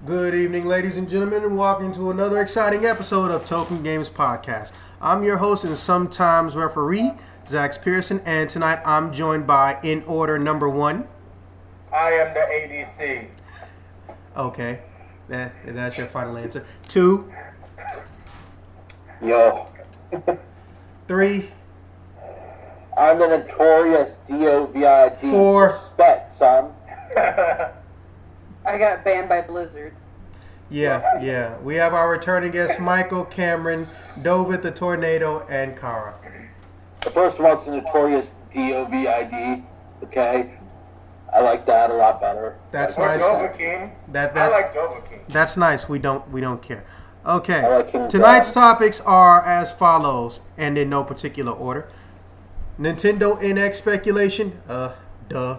Good evening, ladies and gentlemen, and welcome to another exciting episode of Token Games Podcast. I'm your host and sometimes referee, Zach Pearson, and tonight I'm joined by, in order, number one. I am the ADC. Okay, that's your final answer. Two. Yo. Three. I'm the notorious DOVID. Four. Respect, son. I got banned by Blizzard. Yeah. We have our returning guests, Michael, Cameron, Dovit the Tornado, and Kara. The first one's the notorious DOVID. Okay? I like that a lot better. That's Or nice. Dovahkiin. I like Dovahkiin. That's nice. We don't care. Okay. I like King Tonight's John. topics are as follows, and in no particular order. Nintendo NX speculation. Duh.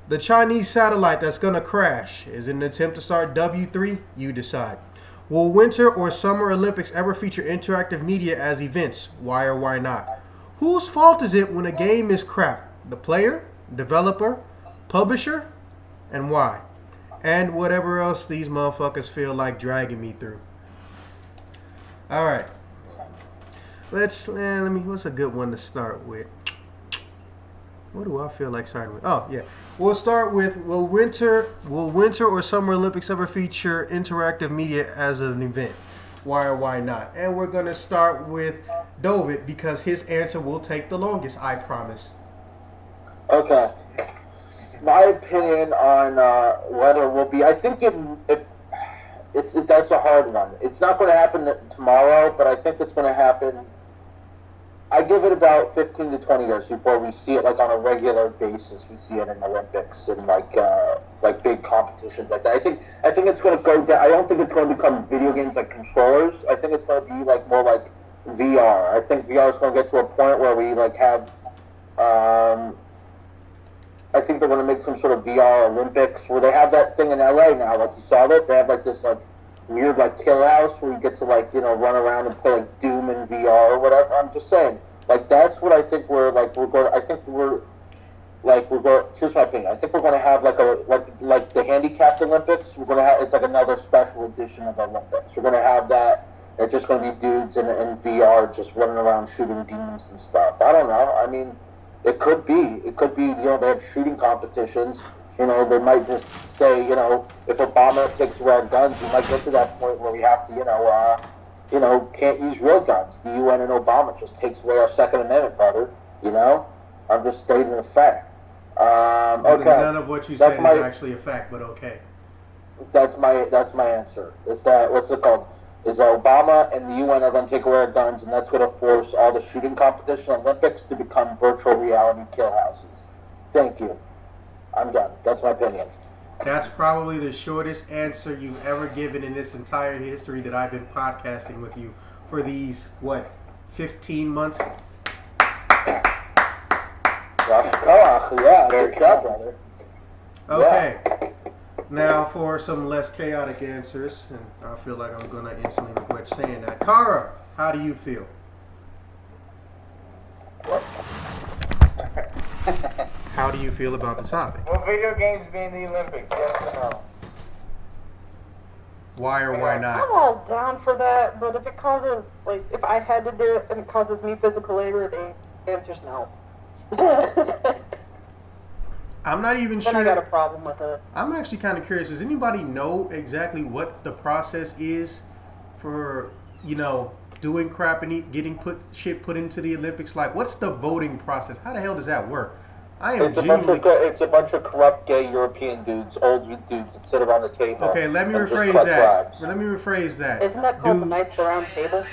The Chinese satellite that's gonna crash is in an attempt to start W3. You decide. Will Winter or Summer Olympics ever feature interactive media as events? Why or why not? Whose fault is it when a game is crap? The player, developer, publisher, and why? And whatever else these motherfuckers feel like dragging me through. All right. What's a good one to start with? What do I feel like starting with? Oh, yeah. We'll start with, will Winter or Summer Olympics ever feature interactive media as an event? Why or why not? And we're going to start with Dovit because his answer will take the longest, I promise. Okay. My opinion on whether it will be, I think that's a hard one. It's not going to happen tomorrow, but I think it's going to happen. I give it about 15 to 20 years before we see it like on a regular basis. We see it in Olympics and like big competitions like that. I think it's going to go down. I don't think it's going to become video games like controllers. I think it's going to be like more like VR. I think VR is going to get to a point where we like have. I think they're going to make some sort of VR Olympics where they have that thing in LA now. Like you saw that they have like this like weird like kill house where you get to like run around and play like Doom in VR or whatever. I'm just saying, like that's what I think we're going. I think we're going. Here's my opinion. I think we're going to have like the handicapped Olympics. We're going to have it's like another special edition of the Olympics. We're going to have that. It's just going to be dudes in VR just running around shooting demons and stuff. I don't know. I mean, it could be. They have shooting competitions. They might just say, if Obama takes away our guns, we might get to that point where we have to, can't use real guns. The UN and Obama just takes away our Second Amendment, brother. I'm just stating a fact. Okay. None of what you said is actually a fact, but okay. That's my answer. Is that what's it called? Is Obama and the UN are going to take away our guns, and that's going to force all the shooting competition Olympics to become virtual reality kill houses. Thank you. I'm done. That's my opinion. That's probably the shortest answer you've ever given in this entire history that I've been podcasting with you for these, 15 months? Yeah, good job, brother. Okay. Yeah. Now for some less chaotic answers, and I feel like I'm going to instantly regret saying that. Kara, how do you feel? How do you feel about the topic? Will video games be in the Olympics? Yes or no? Why or why not? I'm all down for that, but if it causes, if I had to do it and it causes me physical labor, the answer's no. I'm not even sure. Then I got a problem with it. I'm actually kind of curious. Does anybody know exactly what the process is for, doing crap and getting shit put into the Olympics? Like, what's the voting process? How the hell does that work? It's a bunch of corrupt gay European dudes, old dudes that sit around the table. Okay, let me rephrase that. Isn't that called the Knights of the Round Table?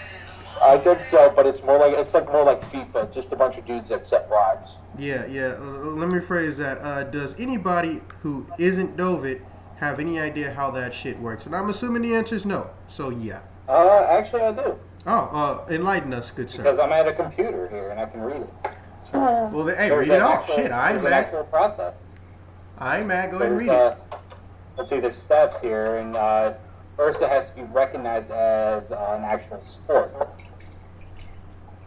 I think so, but it's more like FIFA, just a bunch of dudes that set bribes. Yeah. Let me rephrase that. Does anybody who isn't Dovit have any idea how that shit works? And I'm assuming the answer is no. So yeah. Actually, I do. Oh, enlighten us, good sir. Because I'm at a computer here and I can read it. Well, read it off. Shit, I ain't mad. Actual process. I ain't mad. Go ahead and read it. Let's see, there's steps here, and first it has to be recognized as an actual sport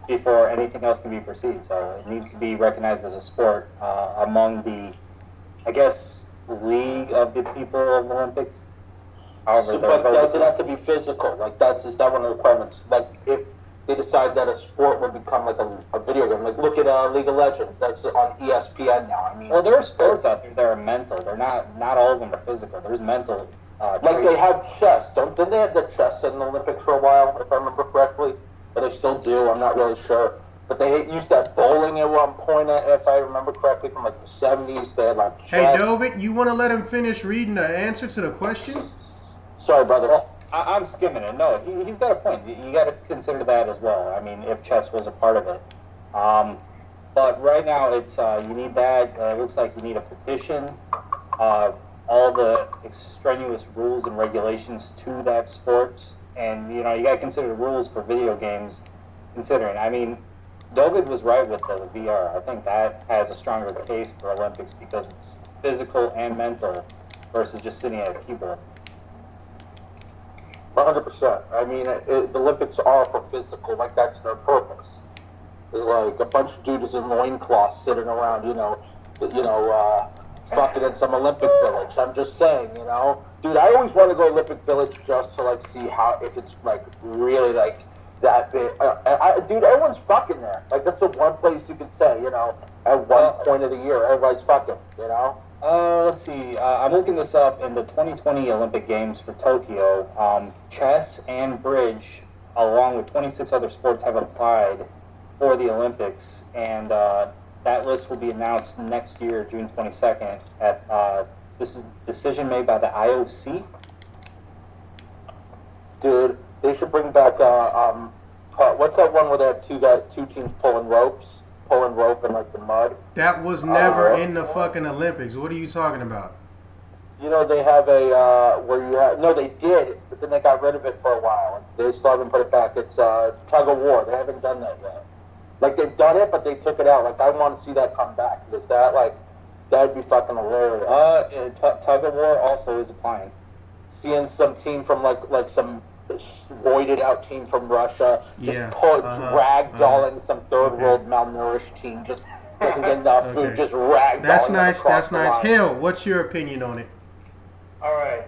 before anything else can be perceived. So it needs to be recognized as a sport among the, I guess, league of the people of the Olympics. However, but does it have to be physical? Like, is that one of the requirements? Like, if they decide that a sport would become like a video game, like look at League of Legends, that's on ESPN now. I mean, well, there are sports out there that are mental. They're not all of them are physical. There's mental. Like they have chess. Didn't they have the chess in the Olympics for a while, if I remember correctly? But they still do. I'm not really sure. But they used that bowling at one point, if I remember correctly, from like the 70s. They had like chess. Hey, Dovid, you want to let him finish reading the answer to the question? Sorry, brother. Well, I'm skimming it. No, he's got a point. You got to consider that as well. I mean, if chess was a part of it. But right now, it's you need that. It looks like you need a petition. All the extraneous rules and regulations to that sport, and you got to consider the rules for video games. Considering, I mean, David was right with the VR. I think that has a stronger case for Olympics because it's physical and mental versus just sitting at a keyboard. 100%. I mean, the Olympics are for physical, like that's their purpose. It's like a bunch of dudes in loincloths sitting around, fucking in some Olympic village. I'm just saying, Dude, I always want to go Olympic Village just to, like, see if it's, like, really, like, that big. Dude, everyone's fucking there. Like, that's the one place you can say, at one point of the year, everybody's fucking, Let's see. I'm looking this up in the 2020 Olympic Games for Tokyo. Chess and bridge, along with 26 other sports, have applied for the Olympics, and that list will be announced next year, June 22nd. This is a decision made by the IOC. Dude, they should bring back what's that one where they have two teams pulling rope in like the mud? That was never in the fucking Olympics. What are you talking about? They have they did, but then they got rid of it for a while. They still haven't put it back. It's tug of war. They haven't done that yet. Like, they've done it, but they took it out. Like, I want to see that come back. Is that, like, that'd be fucking hilarious. Tug of war also is applying. Seeing some team from, like some voided out team from Russia just ragdolling some third world malnourished team, just doesn't get enough food, just ragdolling. That's nice, that's nice. Hill, what's your opinion on it? Alright.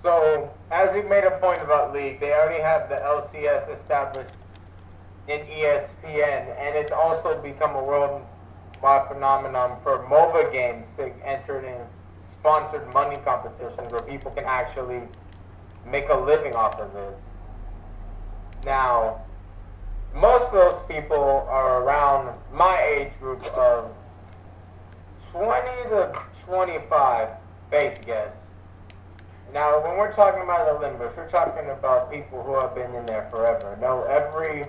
So, as you made a point about League, they already have the LCS established in ESPN, and it's also become a worldwide phenomenon for MOBA games to enter in sponsored money competitions where people can actually make a living off of this. Now, most of those people are around my age group of 20 to 25, base guess. Now, when we're talking about the Olympics, we're talking about people who have been in there forever, know every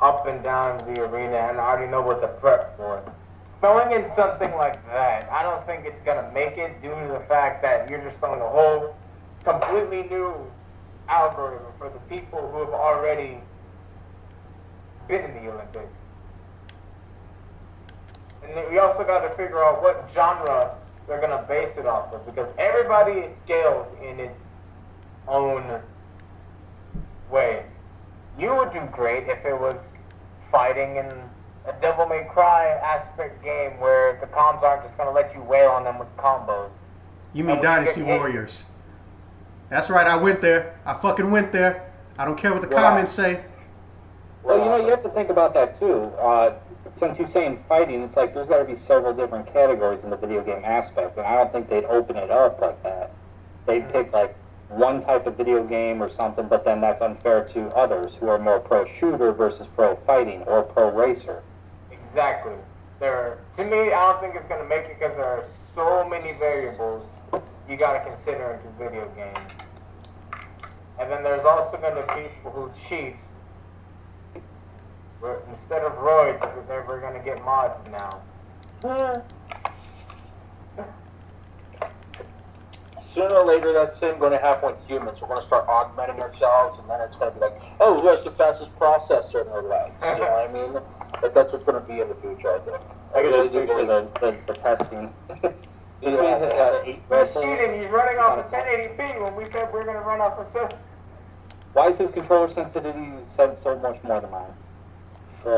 up and down the arena, and already know what to prep for. Throwing in something like that, I don't think it's going to make it due to the fact that you're just throwing a whole completely new algorithm for the people who have already been in the Olympics. And then we also got to figure out what genre they're going to base it off of, because everybody scales in its own way. You would do great if it was fighting in a Devil May Cry aspect game where the comms aren't just going to let you wail on them with combos. You mean Dynasty Warriors? That's right, I went there. I fucking went there. I don't care what the comments say. Well, you have to think about that too. Since he's saying fighting, it's like there's got to be several different categories in the video game aspect, and I don't think they'd open it up like that. They'd pick like one type of video game or something, but then that's unfair to others who are more pro shooter versus pro fighting or pro racer. Exactly. To me, I don't think it's going to make it because there are so many variables you got to consider into video games. And then there's also going to be people who cheat. Where instead of roids, we're going to get mods now. Sooner or later, that's thing going to happen with humans. We're going to start augmenting ourselves, and then it's going to be like, oh, who has the fastest processor in their legs? You know what I mean? But that's what's going to be in the future, I think. I can just picture the testing. He's cheating. He's running off of 1080p when we said we're going to run off of 7. Why is his controller sensitivity set so much more than mine? He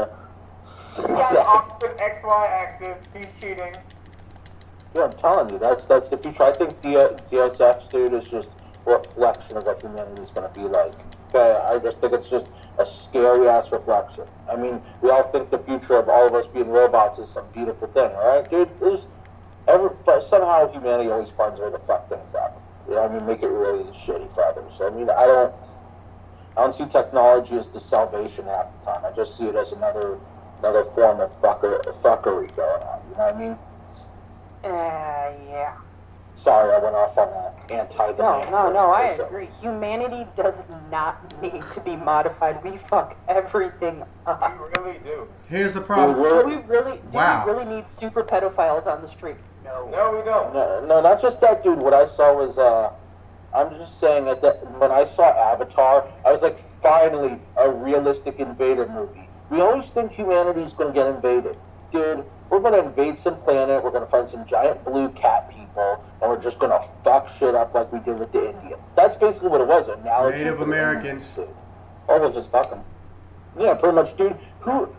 got the opposite XY axis. He's cheating. Yeah, I'm telling you, that's the future. I think DSF's dude is just reflection of what humanity is going to be like. Okay, I just think it's just a scary ass reflection. I mean, we all think the future of all of us being robots is some beautiful thing, all right, dude? But somehow humanity always finds a way to fuck things up. You know, I mean, make it really shitty for others. I mean, I don't see technology as the salvation half the time. I just see it as another form of fuckery going on. You know what I mean? Yeah. Sorry, I went off on that No, I agree. Humanity does not need to be modified. We fuck everything up. We really do. Here's the problem. Do we really need super pedophiles on the street? No. No, we don't. No, not just that, dude. What I saw was, I'm just saying that when I saw Avatar, I was like, finally, a realistic invader movie. We always think humanity is going to get invaded. Dude, we're going to invade some planet, we're going to find some giant blue cat people, and we're just going to fuck shit up like we did with the Indians. That's basically what it was. Native Americans. Oh, we'll just fuck them. Yeah, pretty much, dude. Who,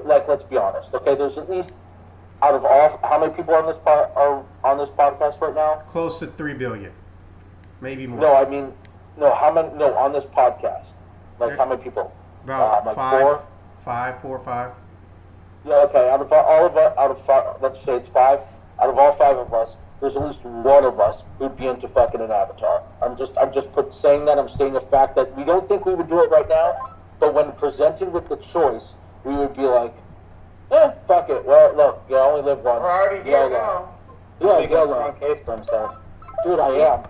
like, let's be honest, okay? There's at least, out of all, how many people are on this podcast right now? Close to 3 billion. Maybe more. No, I mean, how many, on this podcast. Like, how many people? About like 4 or 5. Yeah, okay. Out of five, let's say it's 5. Out of all 5 of us, there's at least one of us who'd be into fucking an Avatar. I'm just saying that. I'm stating the fact that we don't think we would do it right now, but when presented with the choice, we would be like, fuck it. Well, look, you only live once. We're already here now. Yeah, strong case for himself. Dude, I am.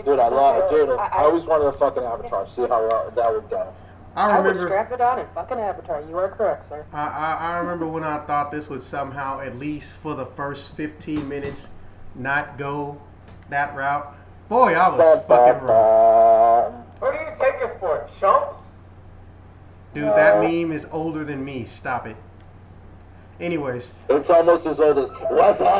Dude, I love it. Dude, I always wanted a fucking Avatar. See how that would go. I would strap it on and fucking Avatar. You are correct, sir. I remember when I thought this would somehow, at least for the first 15 minutes, not go that route. Boy, I was fucking wrong. What do you take us for? Chumps? Dude, that meme is older than me. Stop it. Anyways. It's almost as old as, what's up?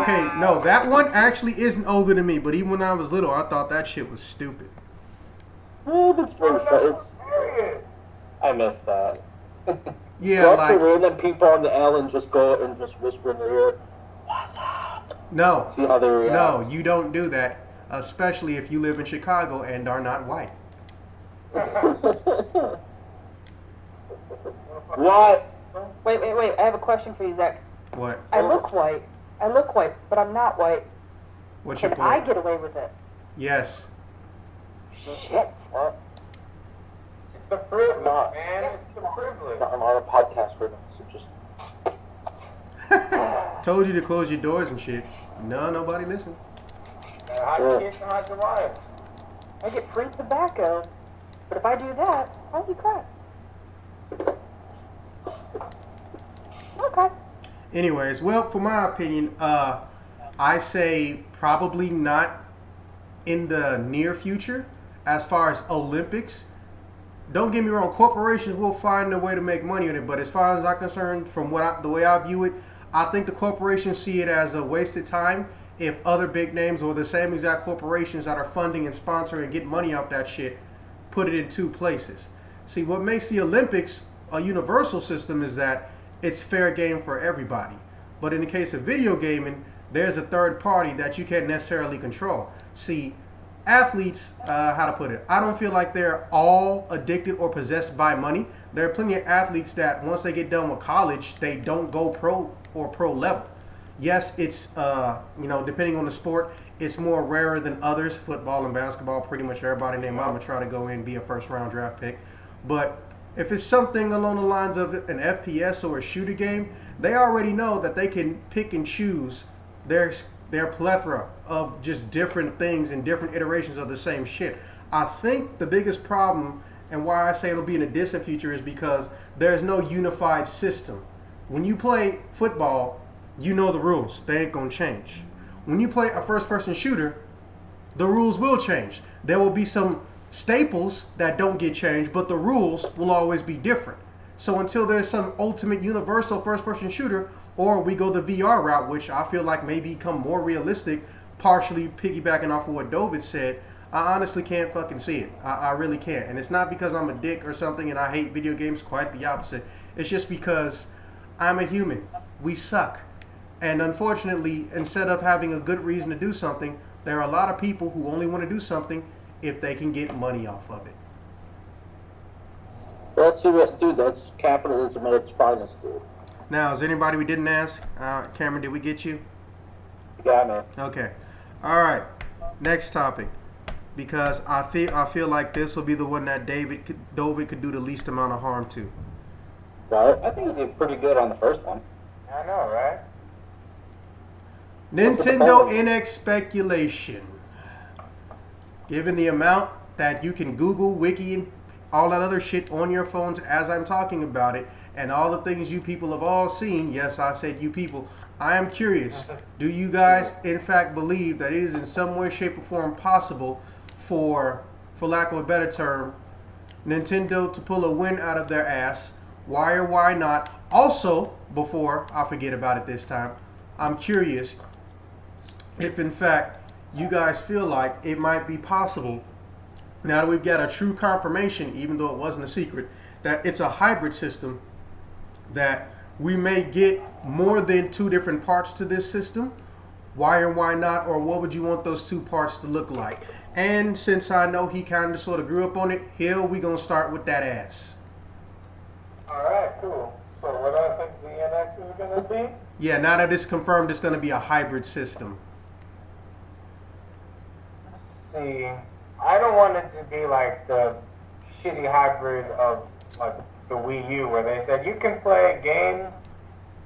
Okay, no, that one actually isn't older than me, but even when I was little, I thought that shit was stupid. It's very fun. I missed that. Yeah, like random people on the L and just go and just whisper in their ear, what's up? No. See how they react. No, you don't do that, especially if you live in Chicago and are not white. What? Wait. I have a question for you, Zach. What? I look white, but I'm not white. What's your Can point? I get away with it? Yes. Shit. What? It's the privilege, man. It's the privilege. I'm on a podcast right now, so just... Told you to close your doors and shit. No, nobody listened. Hide your kids and hide your wives. I get free tobacco, but if I do that, holy crap. Okay. Anyways, well, for my opinion, I say probably not in the near future. As far as Olympics, don't get me wrong, corporations will find a way to make money on it, but as far as I'm concerned, from the way I view it, I think the corporations see it as a wasted time if other big names or the same exact corporations that are funding and sponsoring and get money off that shit put it in 2 places. See, what makes the Olympics a universal system is that it's fair game for everybody. But in the case of video gaming, there's a third party that you can't necessarily control. See, athletes, how to put it, I don't feel like they're all addicted or possessed by money. There are plenty of athletes that once they get done with college, they don't go pro or pro level. Yes, it's, depending on the sport, it's more rarer than others. Football and basketball, pretty much everybody named mama try to go in and be a first round draft pick. But if it's something along the lines of an FPS or a shooter game, they already know that they can pick and choose their plethora of just different things and different iterations of the same shit. I think the biggest problem and why I say it'll be in a distant future is because there's no unified system. When you play football, you know the rules. They ain't gonna change. When you play a first-person shooter, the rules will change. There will be some staples that don't get changed, but the rules will always be different. So until there's some ultimate universal first-person shooter, or we go the VR route, which I feel like may become more realistic, partially piggybacking off of what David said, I honestly can't fucking see it. I really can't. And it's not because I'm a dick or something and I hate video games, quite the opposite. It's just because I'm a human. We suck. And unfortunately, instead of having a good reason to do something, there are a lot of people who only want to do something if they can get money off of it. That's what, dude. That's capitalism at its finest, dude. Now, is there anybody we didn't ask? Cameron, did we get you? Yeah, man. Okay. All right. Next topic, because I feel like this will be the one that David could do the least amount of harm to. Right? I think he did pretty good on the first one. I know, right? Nintendo NX speculation. Given the amount that you can Google, Wiki, and all that other shit on your phones as I'm talking about it, and all the things you people have all seen, yes, I said you people, I am curious, do you guys in fact believe that it is in some way, shape, or form possible for lack of a better term, Nintendo to pull a win out of their ass? Why or why not? Also, before I forget about it this time, I'm curious if in fact you guys feel like it might be possible, now that we've got a true confirmation, even though it wasn't a secret, that it's a hybrid system, that we may get more than 2 different parts to this system. Why or why not? Or what would you want those 2 parts to look like? And since I know he kind of sort of grew up on it, Hill, we gonna start with that ass. Alright, cool. So what do I think the NX is going to be? Yeah, now that it's confirmed, it's gonna be a hybrid system. See, I don't want it to be like the shitty hybrid of like the Wii U, where they said you can play games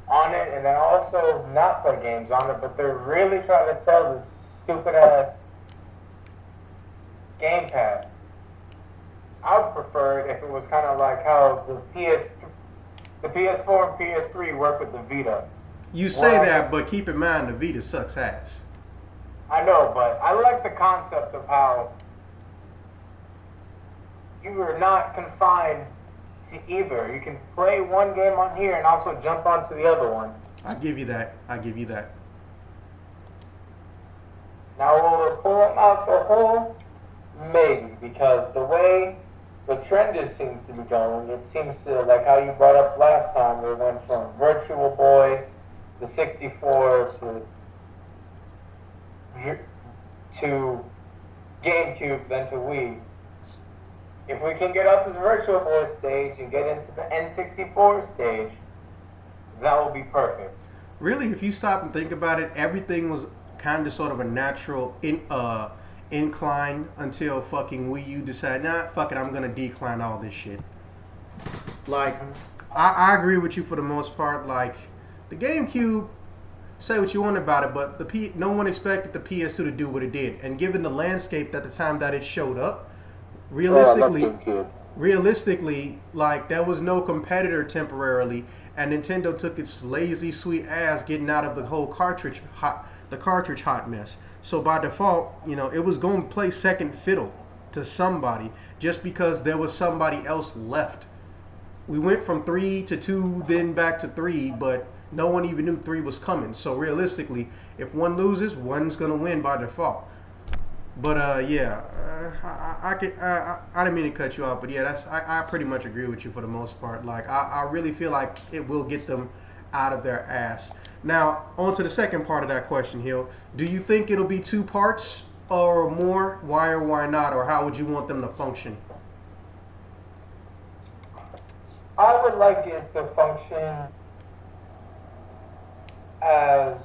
on it and then also not play games on it, but they're really trying to sell this stupid ass gamepad. I would prefer it if it was kind of like how the PS4 and PS3 work with the Vita. You say that, but keep in mind the Vita sucks ass. I know, but I like the concept of how you are not confined to either. You can play one game on here and also jump onto the other one. I give you that. I give you that. Now, will it pull them out the hole? Maybe, because the way the trend seems to be going, it seems to, like how you brought up last time, we went from Virtual Boy to 64 to GameCube, then to Wii. If we can get up this Virtual Boy stage and get into the N64 stage, that will be perfect. Really, if you stop and think about it, everything was kind of sort of a natural incline until fucking Wii U decided, nah, fuck it, I'm gonna decline all this shit. Like, I agree with you for the most part. Like, the GameCube, say what you want about it, but no one expected the PS2 to do what it did. And given the landscape at the time that it showed up, realistically, like, there was no competitor temporarily, and Nintendo took its lazy sweet ass getting out of the whole cartridge hot mess. So by default, you know, it was going to play second fiddle to somebody just because there was somebody else left. We went from 3 to 2, then back to 3, but no one even knew 3 was coming. So realistically, if one loses, one's going to win by default. But yeah, I didn't mean to cut you off, but yeah, I pretty much agree with you for the most part. Like, I really feel like it will get them out of their ass. Now, on to the second part of that question, Hill. Do you think it'll be 2 parts or more? Why or why not? Or how would you want them to function? I would like it to function as...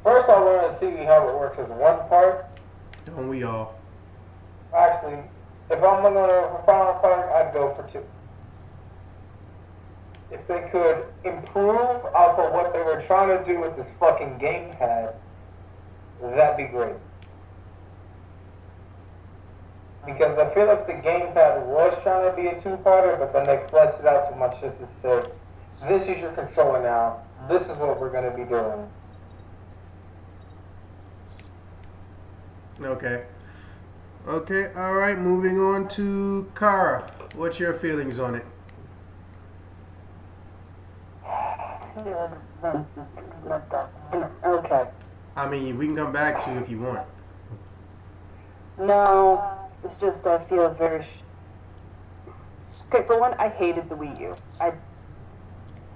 First, I want to see how it works as one part. Don't we all? Actually, if I'm going to final product, I'd go for 2. If they could improve off of what they were trying to do with this fucking gamepad, that'd be great. Because I feel like the gamepad was trying to be a 2-parter, but then they fleshed it out too much just to say, this is your controller now, this is what we're going to be doing. Okay. Okay, alright, moving on to Kara. What's your feelings on it? Okay. I mean, we can come back to you if you want. No, it's just I feel very... Okay, for one, I hated the Wii U.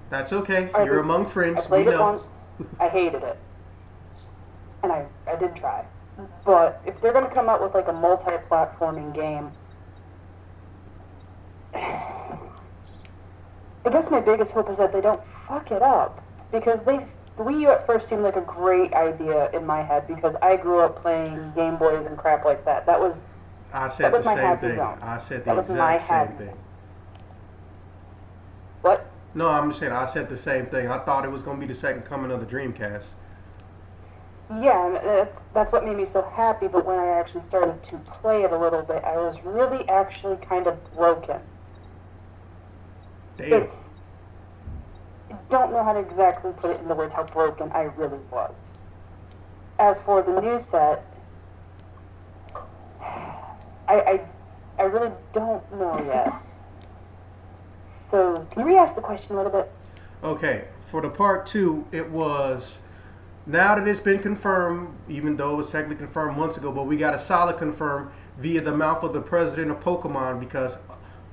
That's okay. You're among friends. I played we it know. once. I hated it. and I did try. But if they're going to come out with like a multi-platforming game, I guess my biggest hope is that they don't fuck it up, because the Wii U at first seemed like a great idea in my head, because I grew up playing Game Boys and crap like that. I said the same thing. I said the exact same thing. What? No, I'm just saying I said the same thing. I thought it was going to be the second coming of the Dreamcast. Yeah, and that's what made me so happy, but when I actually started to play it a little bit, I was really actually kind of broken. Damn. I don't know how to exactly put it into words how broken I really was. As for the new set, I really don't know yet. So, can you re-ask the question a little bit? Okay, for the part 2, it was, now that it's been confirmed, even though it was technically confirmed months ago, but we got a solid confirm via the mouth of the president of Pokemon, because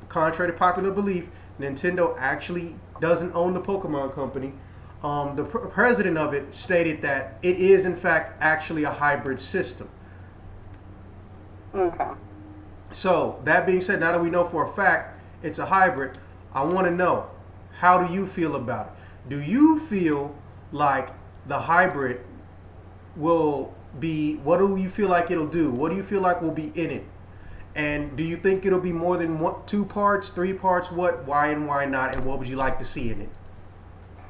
contrary to popular belief, Nintendo actually doesn't own the Pokemon company. The president of it stated that it is in fact actually a hybrid system. Okay. So that being said, now that we know for a fact it's a hybrid, I want to know, how do you feel about it? Do you feel like the hybrid will be, what do you feel like it'll do? What do you feel like will be in it? And do you think it'll be more than 2 parts, 3 parts? What, why, and why not? And what would you like to see in it?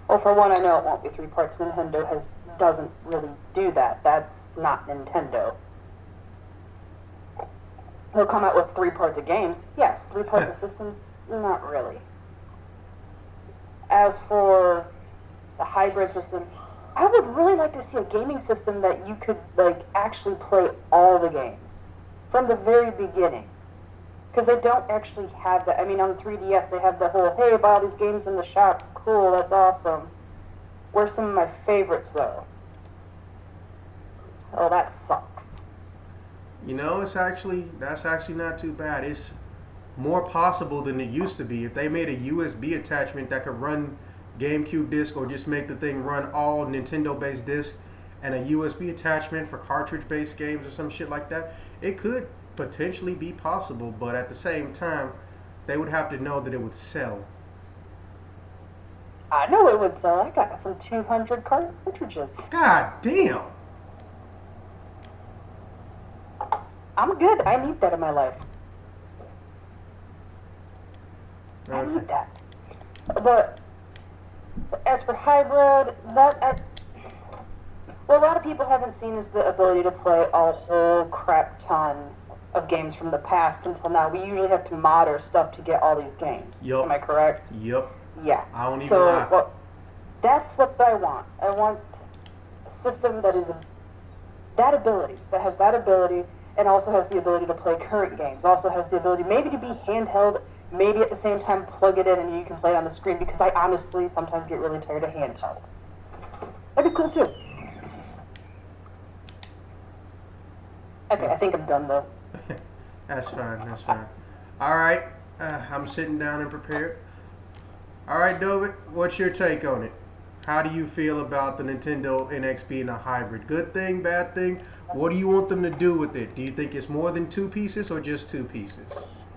Well, for one, I know it won't be 3 parts. Nintendo doesn't really do that. That's not Nintendo. They'll come out with 3 parts of games. Yes, 3 parts of systems. Not really. As for the hybrid system, I would really like to see a gaming system that you could like actually play all the games from the very beginning. Because they don't actually have that. I mean, on 3DS, they have the whole, hey, buy all these games in the shop. Cool, that's awesome. Where's some of my favorites, though? Oh, that sucks. You know, that's actually not too bad. It's more possible than it used to be. If they made a USB attachment that could run GameCube disc, or just make the thing run all Nintendo-based disc, and a USB attachment for cartridge-based games or some shit like that, it could potentially be possible. But at the same time, they would have to know that it would sell. I know it would sell. I got some 200 cartridges. God damn. I'm good. I need that in my life. I Okay. need that. But as for hybrid, what a lot of people haven't seen is the ability to play a whole crap ton of games from the past until now. We usually have to mod our stuff to get all these games. Yup. Am I correct? Yep. Yeah. I don't even lie. Well, that's what I want. I want a system that has that ability, and also has the ability to play current games. Also has the ability maybe to be handheld, maybe at the same time plug it in and you can play it on the screen, because I honestly sometimes get really tired of handheld. That'd be cool too. Okay, I think I'm done though. That's fine. That's fine. All right. I'm sitting down and prepared. All right, David, what's your take on it? How do you feel about the Nintendo NX being a hybrid? Good thing, bad thing? What do you want them to do with it? Do you think it's more than 2 pieces or just 2 pieces?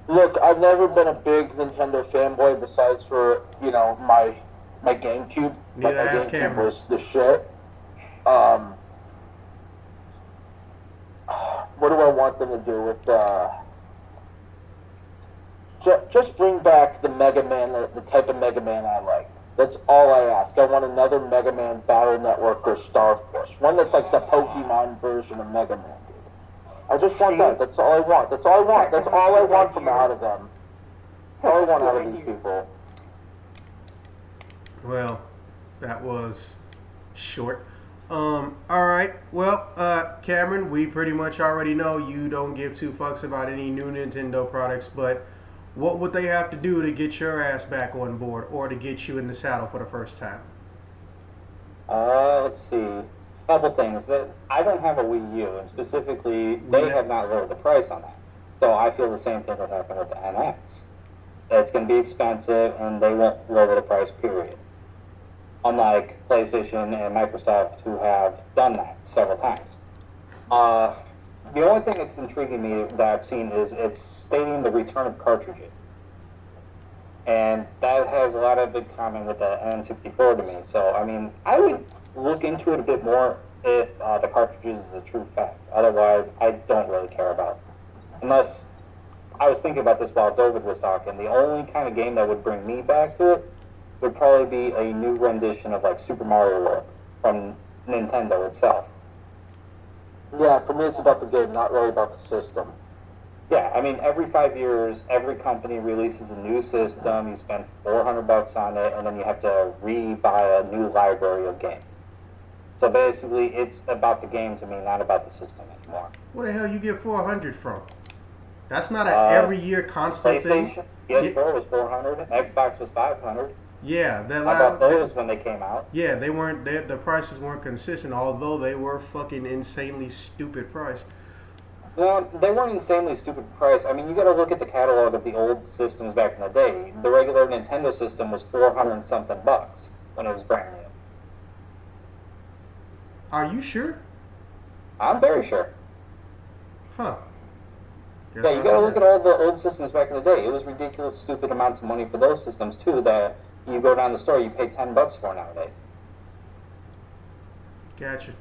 Look, I've never been a big Nintendo fanboy besides for, you know, my GameCube. Neither my has GameCube Cameron. was the shit. What do I want them to do with just bring back the Mega Man, the type of Mega Man I like. That's all I ask. I want another Mega Man Battle Network or Star Force. One that's like the Pokemon version of Mega Man. I just want that. That's all I want. That's all I want. That's all I want from out of them. That's all I want out of these people. Well, that was short. All right. Well, Cameron, we pretty much already know you don't give 2 fucks about any new Nintendo products, but what would they have to do to get your ass back on board, or to get you in the saddle for the first time? Let's see. A couple things. That I don't have a Wii U, and specifically, they have not lowered the price on that. So I feel the same thing would happen with the NX. It's going to be expensive, and they won't lower the price, period. unlike PlayStation and Microsoft, who have done that several times. The only thing that's intriguing me that I've seen is it's stating the return of cartridges. And that has a lot of in common with the N64 to me. So, I mean, I would look into it a bit more if the cartridges is a true fact. Otherwise, I don't really care about it. Unless, I was thinking about this while David was talking, the only kind of game that would bring me back to it would probably be a new rendition of, like, Super Mario World from Nintendo itself. Yeah, for me it's about the game, not really about the system. Yeah, I mean, every 5 years, every company releases a new system. You spend $400 on it, and then you have to re-buy a new library of games. So basically, it's about the game to me, not about the system anymore. Where the hell you get 400 from? That's not an every year constant thing. PlayStation, PS4 was 400, Xbox was 500. Yeah, I bought those when they came out. Yeah, they weren't. The prices weren't consistent, although they were fucking insanely stupid price. Well, they weren't insanely stupid price. I mean, you got to look at the catalog of the old systems back in the day. The regular Nintendo system was 400 and something bucks when it was brand new. Are you sure? I'm very sure. Huh. Guess Yeah, you I got to look forgot. at all the old systems back in the day. It was ridiculous, stupid amounts of money for those systems too. That you go down the store, you pay $10 for nowadays. Gotcha.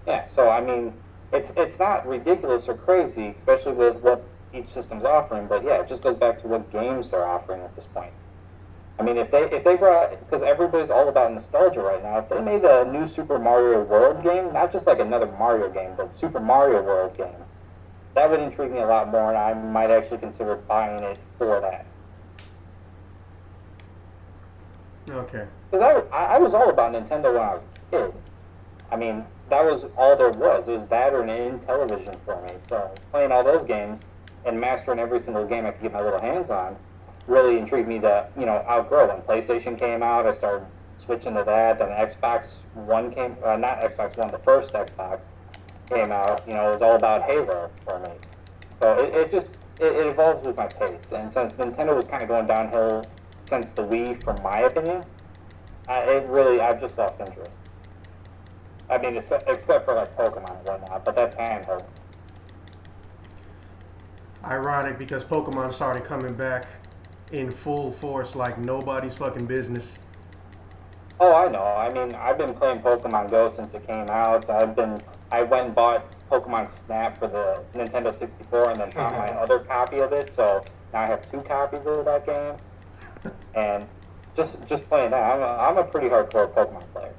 Yeah, so I mean, it's not ridiculous or crazy, especially with what each system's offering. But yeah, it just goes back to what games they're offering at this point. I mean, if they brought, because everybody's all about nostalgia right now, if they made a new Super Mario World game, not just like another Mario game, but Super Mario World game, that would intrigue me a lot more, and I might actually consider buying it for that. Okay. Because I was all about Nintendo when I was a kid. I mean, that was all there was. It was that or an in-television for me. So playing all those games and mastering every single game I could get my little hands on really intrigued me to, outgrow. When PlayStation came out, I started switching to that. Then Xbox One came, not Xbox One, the first Xbox came out. It was all about Halo for me. So it evolves with my pace. And since Nintendo was kind of going downhill since the Wii, from my opinion, I've just lost interest. I mean, except for like Pokemon and whatnot, but that's handheld. Ironic because Pokemon started coming back in full force like nobody's fucking business. Oh, I know. I mean, I've been playing Pokemon Go since it came out. I went and bought Pokemon Snap for the Nintendo 64 and then found my other copy of it. So now I have two copies of that game. And just playing that, I'm a pretty hardcore Pokemon player.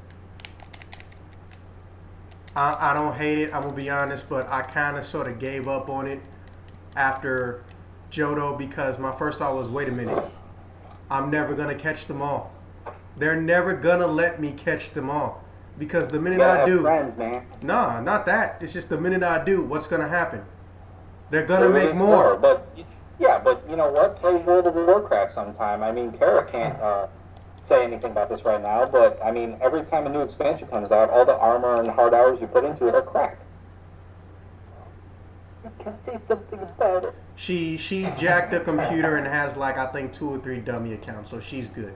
I don't hate it, I'm gonna be honest, but I kind of sort of gave up on it after Johto because my first thought was, wait a minute, I'm never gonna catch them all. They're never gonna let me catch them all because the minute I do, friends, man. nah, not that. It's just the minute I do, what's gonna happen? They're gonna make more. But yeah, but you know what? Play World of Warcraft sometime. I mean, Kara can't say anything about this right now, but I mean, every time a new expansion comes out, all the armor and hard hours you put into it are crap. You can say something about it. She jacked the computer and has like I think 2 or 3 dummy accounts, so she's good.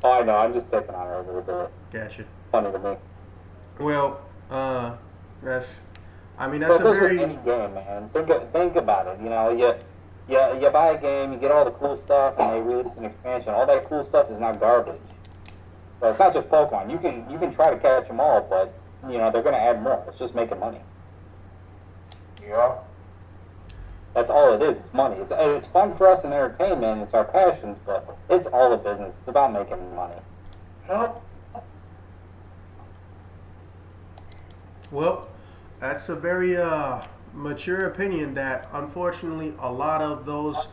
Oh, I know. I'm just picking on her a little bit. Gotcha. Funny to me. Well, that's a But very any game, man. Think about it. You buy a game, you get all the cool stuff, and they release an expansion. All that cool stuff is not garbage. So it's not just Pokemon. You can try to catch them all, but they're going to add more. It's just making money. Yeah. That's all it is. It's money. It's fun for us in entertainment. It's our passions, but it's all a business. It's about making money. Yep. well. That's a very mature opinion that unfortunately a lot of those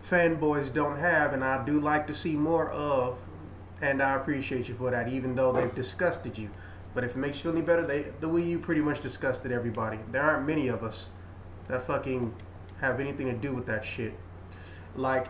fanboys don't have, and I do like to see more of. And I appreciate you for that, even though they've disgusted you. But if it makes you feel any better, the Wii U pretty much disgusted everybody. There aren't many of us that fucking have anything to do with that shit. Like,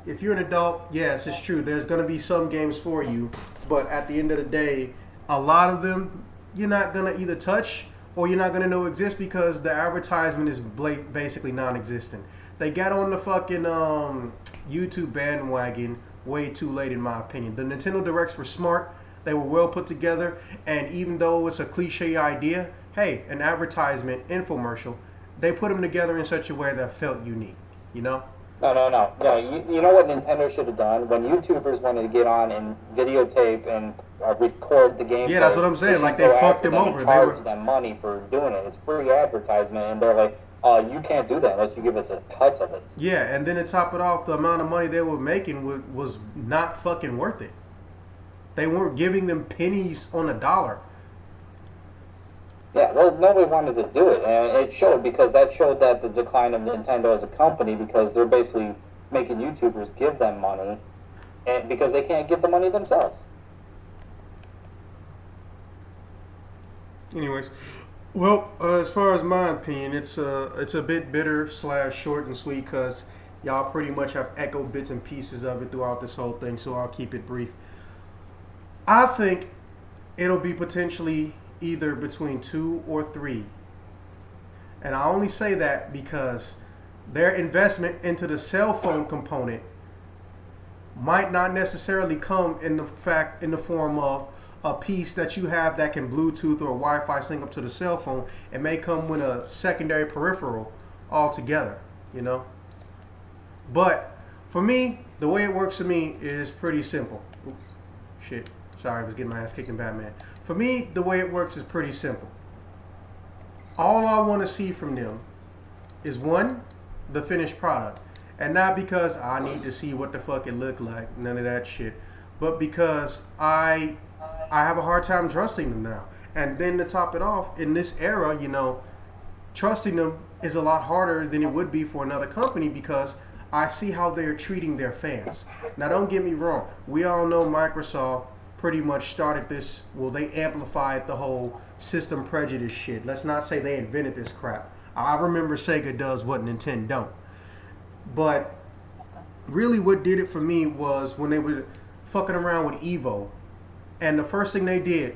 if you're an adult, yes, it's true. There's going to be some games for you. But at the end of the day, a lot of them you're not going to either touch or you're not going to know exist because the advertisement is basically non-existent. They got on the fucking YouTube bandwagon way too late in my opinion. The Nintendo Directs were smart. They were well put together, and even though it's a cliche idea, hey, an advertisement, infomercial, they put them together in such a way that felt unique, you know? No. You know what Nintendo should have done? When YouTubers wanted to get on and videotape and record the game. Yeah, that's what I'm saying. Like, they fucked them over. They charged them money for doing it. It's free advertisement, and they're like, you can't do that unless you give us a cut of it. Yeah, and then to top it off, the amount of money they were making was not fucking worth it. They weren't giving them pennies on a dollar. Yeah, well, nobody wanted to do it, and it showed because that showed that the decline of Nintendo as a company because they're basically making YouTubers give them money, and because they can't give the money themselves. Anyways, well, as far as my opinion, it's a bit bitter / short and sweet because y'all pretty much have echoed bits and pieces of it throughout this whole thing, so I'll keep it brief. I think it'll be potentially either between 2 or 3. And I only say that because their investment into the cell phone component might not necessarily come in the form of a piece that you have that can Bluetooth or Wi-Fi sync up to the cell phone. It may come with a secondary peripheral altogether, you know. But for me, the way it works for me is pretty simple. Oops, shit. Sorry, I was getting my ass kicked in Batman. For me, the way it works is pretty simple. All I want to see from them is, one, the finished product. And not because I need to see what the fuck it looked like, none of that shit. But because I have a hard time trusting them now. And then to top it off, in this era, you know, trusting them is a lot harder than it would be for another company because I see how they're treating their fans. Now, don't get me wrong. We all know Microsoft pretty much started this, well, they amplified the whole system prejudice shit. Let's not say they invented this crap. I remember Sega does what Nintendo don't. But really what did it for me was when they were fucking around with Evo, and the first thing they did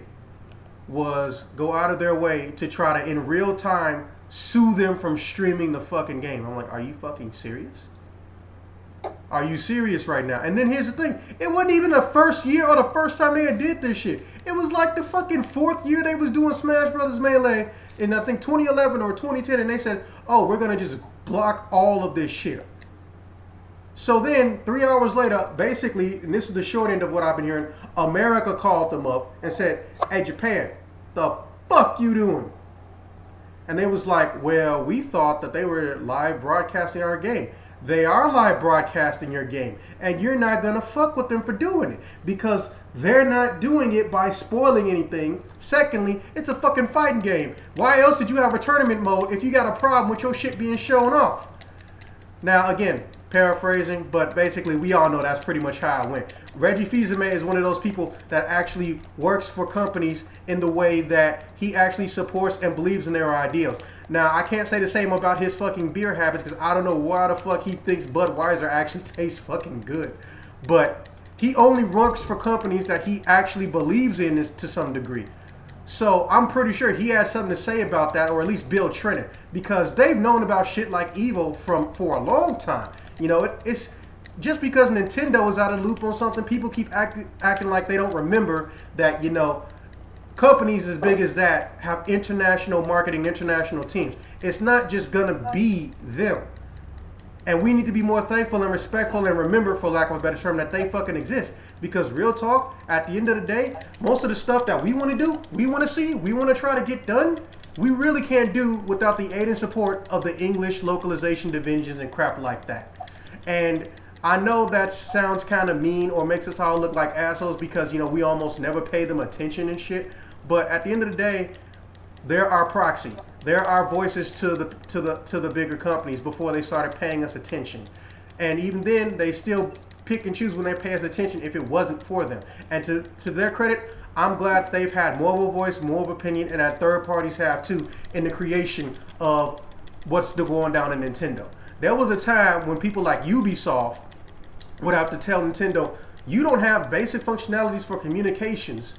was go out of their way to try to, in real time, sue them from streaming the fucking game. I'm like, are you fucking serious? Are you serious right now? And then here's the thing. It wasn't even the first year or the first time they had did this shit. It was like the fucking 4th year they was doing Smash Brothers Melee in, I think, 2011 or 2010. And they said, oh, we're going to just block all of this shit. So then, 3 hours later, basically, and this is the short end of what I've been hearing, America called them up and said, hey, Japan, the fuck you doing? And they was like, well, we thought that they were live broadcasting our game. They are live broadcasting your game, and you're not gonna fuck with them for doing it because they're not doing it by spoiling anything. Secondly, it's a fucking fighting game. Why else did you have a tournament mode if you got a problem with your shit being shown off? Now, again, paraphrasing, but basically we all know that's pretty much how it went. Reggie Fils-Aimé is one of those people that actually works for companies in the way that he actually supports and believes in their ideals. Now, I can't say the same about his fucking beer habits because I don't know why the fuck he thinks Budweiser actually tastes fucking good. But he only works for companies that he actually believes in to some degree. So I'm pretty sure he had something to say about that, or at least Bill Trinen, because they've known about shit like Evo for a long time. You know, it's just because Nintendo is out of loop on something, people keep acting like they don't remember that, you know, companies as big as that have international marketing, international teams. It's not just gonna be them. And we need to be more thankful and respectful and remember, for lack of a better term, that they fucking exist. Because real talk, at the end of the day, most of the stuff that we want to do, we want to see, we want to try to get done, we really can't do without the aid and support of the English localization divisions and crap like that. And I know that sounds kind of mean or makes us all look like assholes because, you know, we almost never pay them attention and shit. But at the end of the day, they're our proxy. They're our voices to the bigger companies before they started paying us attention. And even then, they still pick and choose when they pay us attention if it wasn't for them. And to their credit, I'm glad they've had more of a voice, more of an opinion, and that third parties have too in the creation of what's going down in Nintendo. There was a time when people like Ubisoft would have to tell Nintendo, you don't have basic functionalities for communications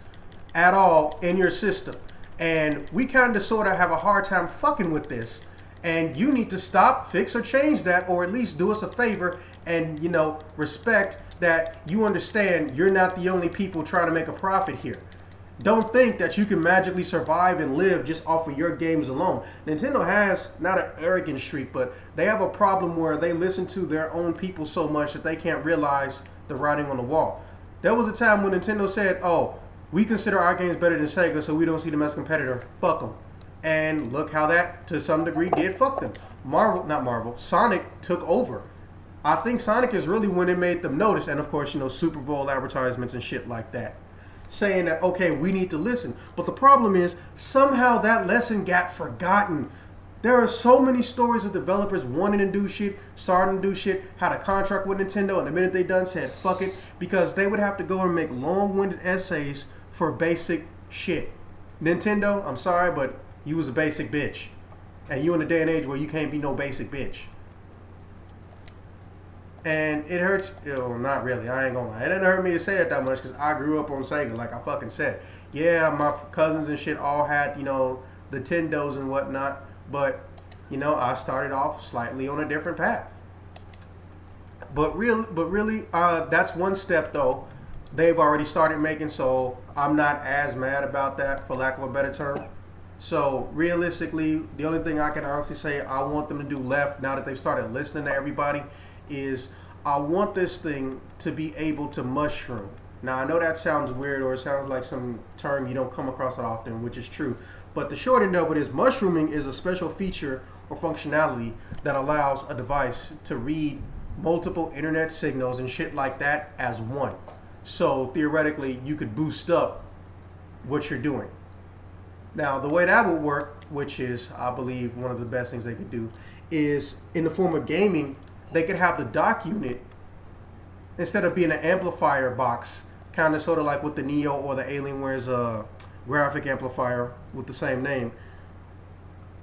at all in your system. And we kind of sort of have a hard time fucking with this. And you need to stop, fix, or change that, or at least do us a favor and, you know, respect that you understand you're not the only people trying to make a profit here. Don't think that you can magically survive and live just off of your games alone. Nintendo has not an arrogant streak, but they have a problem where they listen to their own people so much that they can't realize the writing on the wall. There was a time when Nintendo said, oh, we consider our games better than Sega, so we don't see them as a competitor. Fuck them. And look how that, to some degree, did fuck them. Sonic took over. I think Sonic is really when it made them notice, and of course, you know, Super Bowl advertisements and shit like that, saying that, okay, we need to listen. But the problem is, somehow that lesson got forgotten. There are so many stories of developers wanting to do shit, starting to do shit, had a contract with Nintendo, and the minute they done said, fuck it, because they would have to go and make long-winded essays for basic shit. Nintendo, I'm sorry, but you was a basic bitch. And you in a day and age where you can't be no basic bitch. And it hurts, you know, not really, I ain't gonna lie. It didn't hurt me to say that much because I grew up on Sega, like I fucking said. Yeah, my cousins and shit all had, you know, the Tendos and whatnot, but, you know, I started off slightly on a different path. But really, that's one step though. They've already started making, so I'm not as mad about that, for lack of a better term. So realistically, the only thing I can honestly say I want them to do left now that they've started listening to everybody is I want this thing to be able to mushroom. Now I know that sounds weird or it sounds like some term you don't come across that often, which is true. But the short end of it is mushrooming is a special feature or functionality that allows a device to read multiple internet signals and shit like that as one. So theoretically you could boost up what you're doing. Now, the way that would work, which is, I believe, one of the best things they could do, is in the form of gaming, they could have the dock unit, instead of being an amplifier box, kind of sort of like with the Neo or the Alienware's graphic amplifier with the same name.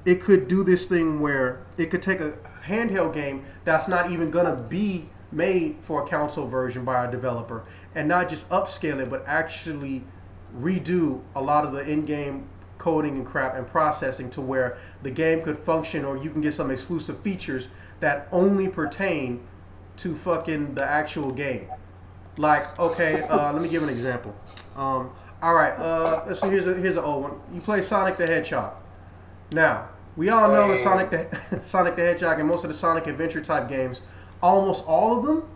It could do this thing where it could take a handheld game that's not even going to be made for a console version by a developer and not just upscale it, but actually redo a lot of the in-game coding and crap and processing to where the game could function, or you can get some exclusive features that only pertain to fucking the actual game. Like, okay, let me give an example. All right, let's see. Here's an old one. You play Sonic the Hedgehog. Now, we all know that Sonic the Hedgehog and most of the Sonic Adventure type games, almost all of them,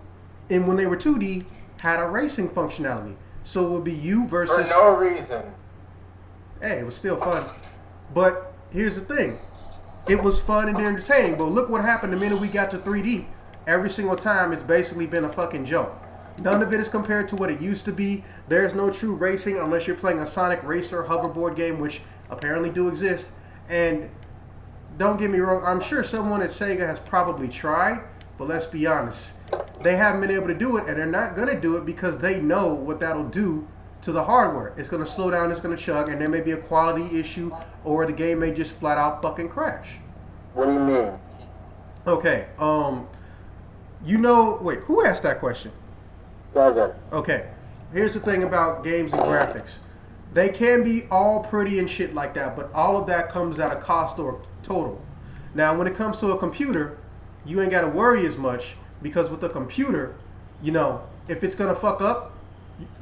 and when they were 2D, had a racing functionality. So it would be you versus. For no reason. Hey, it was still fun. But here's the thing. It was fun and entertaining, but look what happened the minute we got to 3D. Every single time it's basically been a fucking joke. None of it is compared to what it used to be. There's no true racing unless you're playing a Sonic Racer hoverboard game, which apparently do exist. And don't get me wrong, I'm sure someone at Sega has probably tried, but let's be honest. They haven't been able to do it, and they're not going to do it because they know what that'll do to the hardware. It's going to slow down, it's going to chug, and there may be a quality issue, or the game may just flat out fucking crash. What do you mean? Okay, you know, wait, who asked that question? Sega. Okay, here's the thing about games and graphics. They can be all pretty and shit like that, but all of that comes at a cost or total. Now, when it comes to a computer, you ain't got to worry as much, because with a computer, you know, if it's going to fuck up,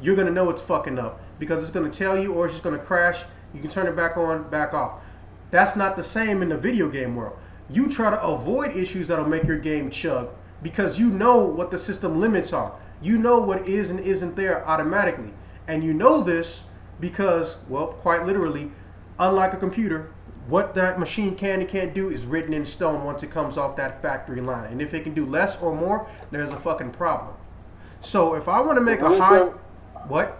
you're going to know it's fucking up because it's going to tell you, or it's just going to crash. You can turn it back on, back off. That's not the same in the video game world. You try to avoid issues that'll make your game chug because you know what the system limits are. You know what is and isn't there automatically. And you know this because, well, quite literally, unlike a computer, what that machine can and can't do is written in stone once it comes off that factory line. And if it can do less or more, there's a fucking problem. So if I want to make a high... What?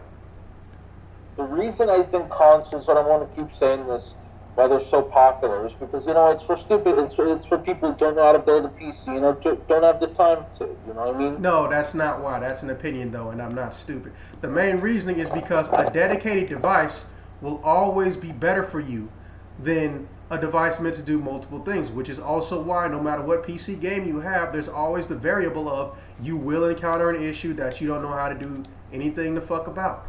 The reason I think consoles, and I want to keep saying this, why they're so popular, is because, you know, it's for for people who don't know how to build a PC, you know, don't have the time to, you know what I mean? No, that's not why. That's an opinion, though, and I'm not stupid. The main reasoning is because a dedicated device will always be better for you than a device meant to do multiple things, which is also why no matter what PC game you have, there's always the variable of you will encounter an issue that you don't know how to do anything the fuck about.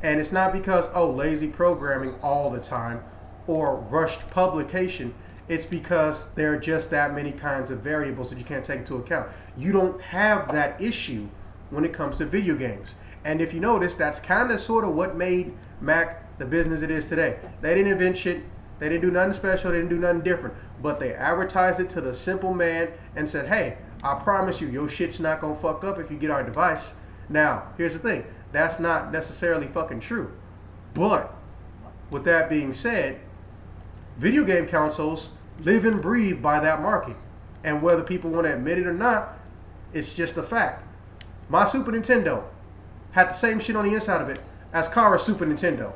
And it's not because, oh, lazy programming all the time or rushed publication. It's because there are just that many kinds of variables that you can't take into account. You don't have that issue when it comes to video games. And if you notice, that's kind of sort of what made Mac the business it is today. They didn't invent shit. They didn't do nothing special. They didn't do nothing different. But they advertised it to the simple man and said, hey, I promise you, your shit's not going to fuck up if you get our device. Now, here's the thing. That's not necessarily fucking true. But with that being said, video game consoles live and breathe by that market. And whether people want to admit it or not, it's just a fact. My Super Nintendo had the same shit on the inside of it as Kara's Super Nintendo.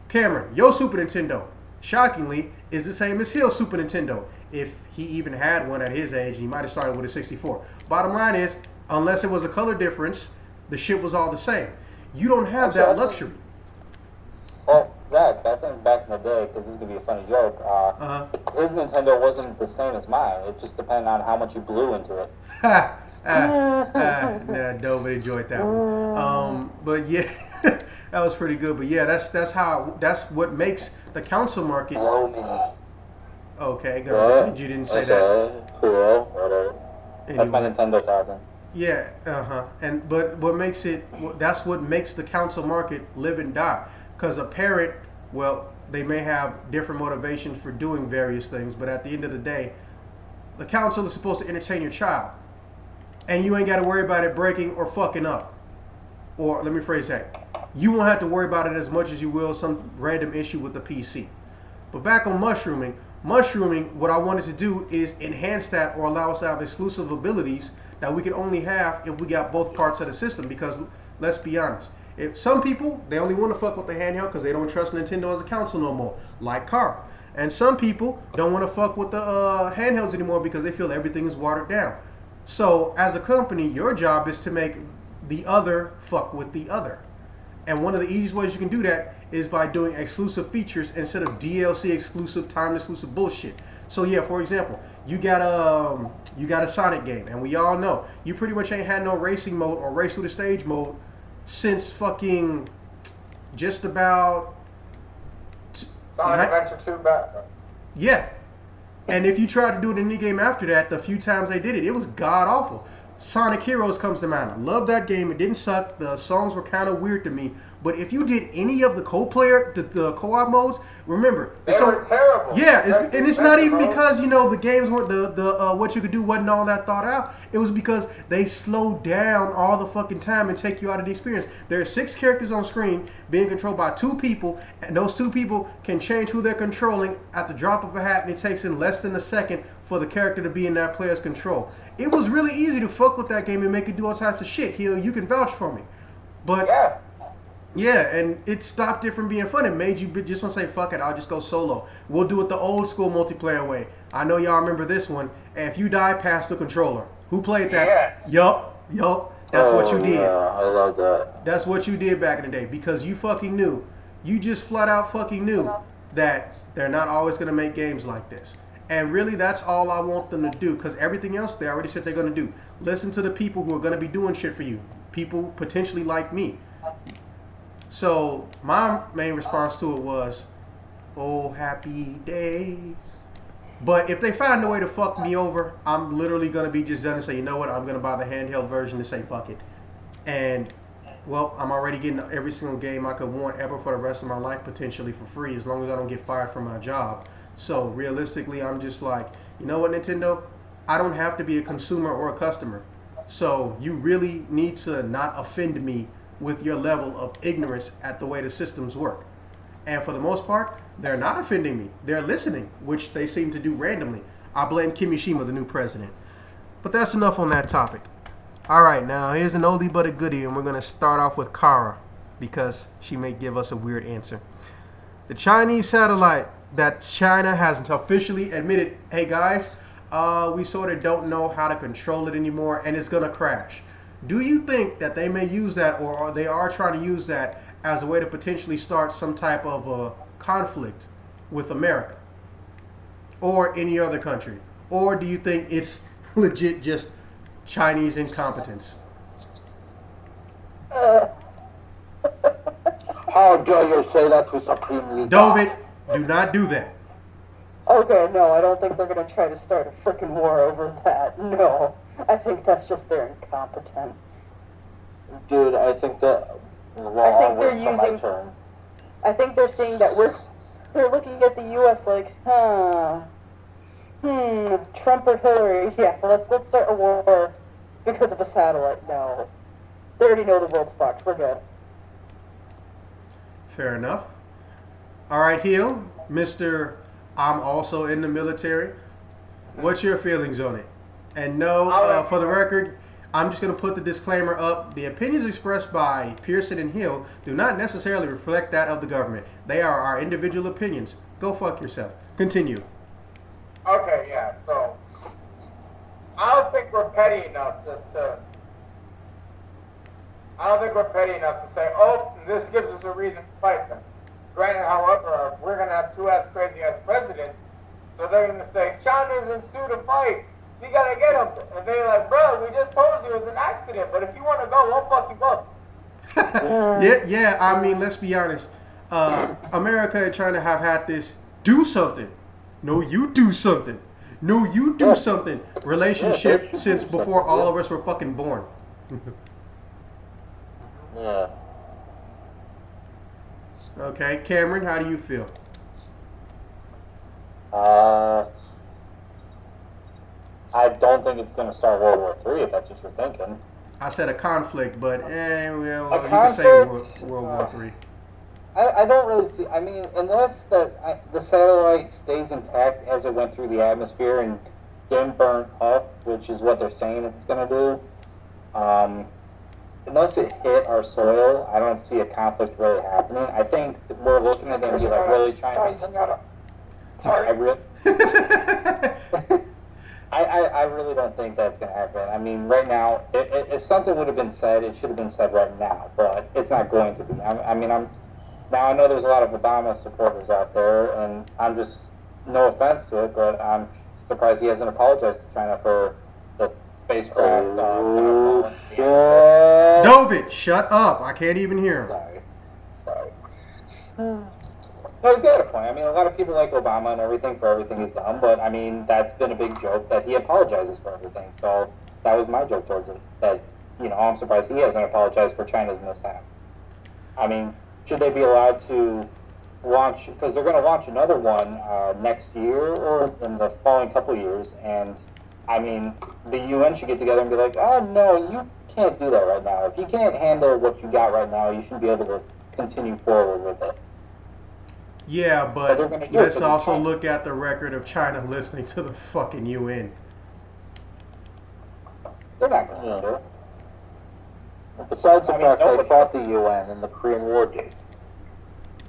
Cameron, your Super Nintendo, shockingly, is the same as Hill's Super Nintendo. If he even had one at his age, he might have started with a 64. Bottom line is, unless it was a color difference, the shit was all the same. You don't have that luxury. Well, Zach, I think back in the day, because this is going to be a funny joke, his Nintendo wasn't the same as mine. It just depended on how much you blew into it. Nah, Dover enjoyed that one. But yeah, that was pretty good. But yeah, that's what makes the console market. Okay, go ahead. You didn't say that. Cool, whatever. Anyway. That's my Nintendo talking. Yeah, but what makes it? That's what makes the console market live and die. Because a parent, well, they may have different motivations for doing various things, but at the end of the day, the console is supposed to entertain your child, and you ain't got to worry about it breaking or fucking up. Or let me phrase that: you won't have to worry about it as much as you will some random issue with the PC. But back on mushrooming, what I wanted to do is enhance that or allow us to have exclusive abilities that we can only have if we got both parts of the system. Because let's be honest, if some people, they only want to fuck with the handheld because they don't trust Nintendo as a console no more, like Carl. And some people don't want to fuck with the handhelds anymore because they feel everything is watered down. So as a company, your job is to make the other fuck with the other. And one of the easiest ways you can do that is by doing exclusive features instead of DLC exclusive, time exclusive bullshit. So yeah, for example, you got a Sonic game, and we all know you pretty much ain't had no racing mode or race through the stage mode since fucking just about Sonic Adventure 2 back. Yeah. And if you tried to do it in any game after that, the few times they did it, it was god awful. Sonic Heroes comes to mind. I love that game. It didn't suck. The songs were kind of weird to me. But if you did any of the co-player, the co-op modes, remember, they were terrible. Yeah, and it's not even because the games weren't the what you could do wasn't all that thought out. It was because they slowed down all the fucking time and take you out of the experience. There are 6 characters on screen being controlled by 2 people, and those 2 people can change who they're controlling at the drop of a hat, and it takes in less than a second for the character to be in that player's control. It was really easy to fuck with that game and make it do all types of shit. Hill, you can vouch for me. But yeah, and it stopped it from being fun. It made you just want to say, fuck it, I'll just go solo. We'll do it the old school multiplayer way. I know y'all remember this one. And if you die, pass the controller. Who played that? Yes. Yup. That's what you did. Yeah, I love that. That's what you did back in the day because you fucking knew. You just flat out fucking knew that they're not always going to make games like this. And really, that's all I want them to do because everything else they already said they're going to do. Listen to the people who are going to be doing shit for you. People potentially like me. So my main response to it was, oh, happy day. But if they find a way to fuck me over, I'm literally going to be just done and say, you know what, I'm going to buy the handheld version and say fuck it. And, well, I'm already getting every single game I could want ever for the rest of my life potentially for free as long as I don't get fired from my job. So realistically, I'm just like, you know what, Nintendo? I don't have to be a consumer or a customer. So you really need to not offend me with your level of ignorance at the way the systems work. And for the most part, they're not offending me. They're listening, which they seem to do randomly. I blame Kimishima, the new president. But that's enough on that topic. All right, now here's an oldie but a goodie, and we're going to start off with Kara because she may give us a weird answer. The Chinese satellite that China hasn't officially admitted, hey guys, we sort of don't know how to control it anymore and it's going to crash. Do you think that they may use that or they are trying to use that as a way to potentially start some type of a conflict with America or any other country? Or do you think it's legit just Chinese incompetence? How dare you say that to Supreme Leader? David, do not do that. Okay, no, I don't think they're going to try to start a freaking war over that. No. I think that's just their incompetence. Dude, I think that. Well, I think I'll they're wait till my using- turn. I think they're seeing that they're looking at the U.S. like, Trump or Hillary? Yeah, let's start a war because of a satellite. No, they already know the world's fucked. We're good. Fair enough. All right, Hill, Mr. I'm also in the military. What's your feelings on it? And no, for the record, I'm just going to put the disclaimer up. The opinions expressed by Pearson and Hill do not necessarily reflect that of the government. They are our individual opinions. Go fuck yourself. Continue. Okay, yeah, so I don't think we're petty enough to say, oh, this gives us a reason to fight them. Granted, however, we're going to have two ass crazy ass presidents, so they're going to say, China's in suit to fight. You got to get them. And they're like, bro, we just told you it was an accident, but if you want to go, we'll fuck you up. yeah. I mean, let's be honest. America and China have had this do something. No, you do something. No, you do something. Relationship since before all of us were fucking born. Yeah. Okay, Cameron, how do you feel? I don't think it's going to start World War III, if that's what you're thinking. I said a conflict, but well, A you can say conflict? World War III. I don't really see. I mean, unless the satellite stays intact as it went through the atmosphere and didn't burn up, which is what they're saying it's going to do. Unless it hit our soil, I don't see a conflict really happening. I think we're looking at them and be like, really trying to. Sorry. I really don't think that's going to happen. I mean, right now, if something would have been said, it should have been said right now, but it's not going to be. Now I know there's a lot of Obama supporters out there, and I'm just, no offense to it, but I'm surprised he hasn't apologized to China for the spacecraft. Dovin, shut up. I can't even hear him. Sorry. No, he's got a point. I mean, a lot of people like Obama and everything for everything he's done, but I mean, that's been a big joke that he apologizes for everything. So that was my joke towards it. That, I'm surprised he hasn't apologized for China's mishap. I mean, should they be allowed to launch, because they're going to launch another one next year or in the following couple years, and I mean, the UN should get together and be like, oh no, you can't do that right now. If you can't handle what you got right now, you shouldn't be able to continue forward with it. Yeah, but let's also look at the record of China listening to the fucking UN. They're not going to. Besides the fact they fought the UN in the Korean War,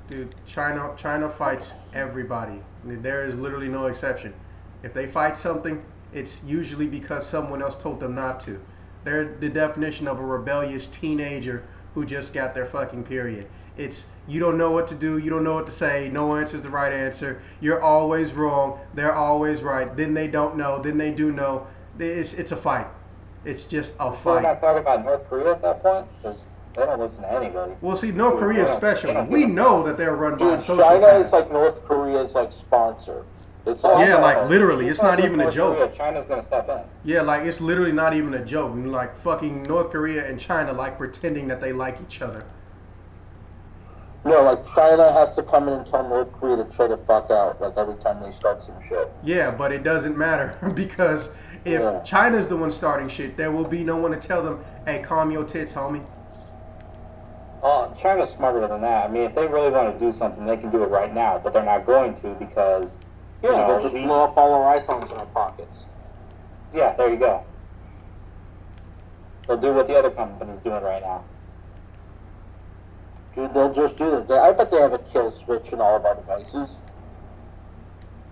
Dude, China fights everybody. I mean, there is literally no exception. If they fight something, it's usually because someone else told them not to. They're the definition of a rebellious teenager who just got their fucking period. It's, you don't know what to do, you don't know what to say, no answer is the right answer, you're always wrong, they're always right, then they don't know, then they do know. It's a fight. It's just a fight. We're not talking about North Korea at that point? Because they don't listen to anybody. Well, see, North Korea especially, we know that they're run by a sociopath. China is like North Korea's like sponsor. It's like, yeah, like literally, it's not even a joke. China's gonna step in. Yeah, like it's literally not even a joke. Like fucking North Korea and China like pretending that they like each other. No, like China has to come in and tell North Korea to chill the fuck out, like every time they start some shit. Yeah, but it doesn't matter because if China's the one starting shit, there will be no one to tell them, hey, calm your tits, homie. China's smarter than that. I mean, if they really want to do something, they can do it right now, but they're not going to because, they'll just blow up all our iPhones in our pockets. Yeah, there you go. They'll do what the other company's doing right now. Dude, they'll just do that. I bet they have a kill switch in all of our devices.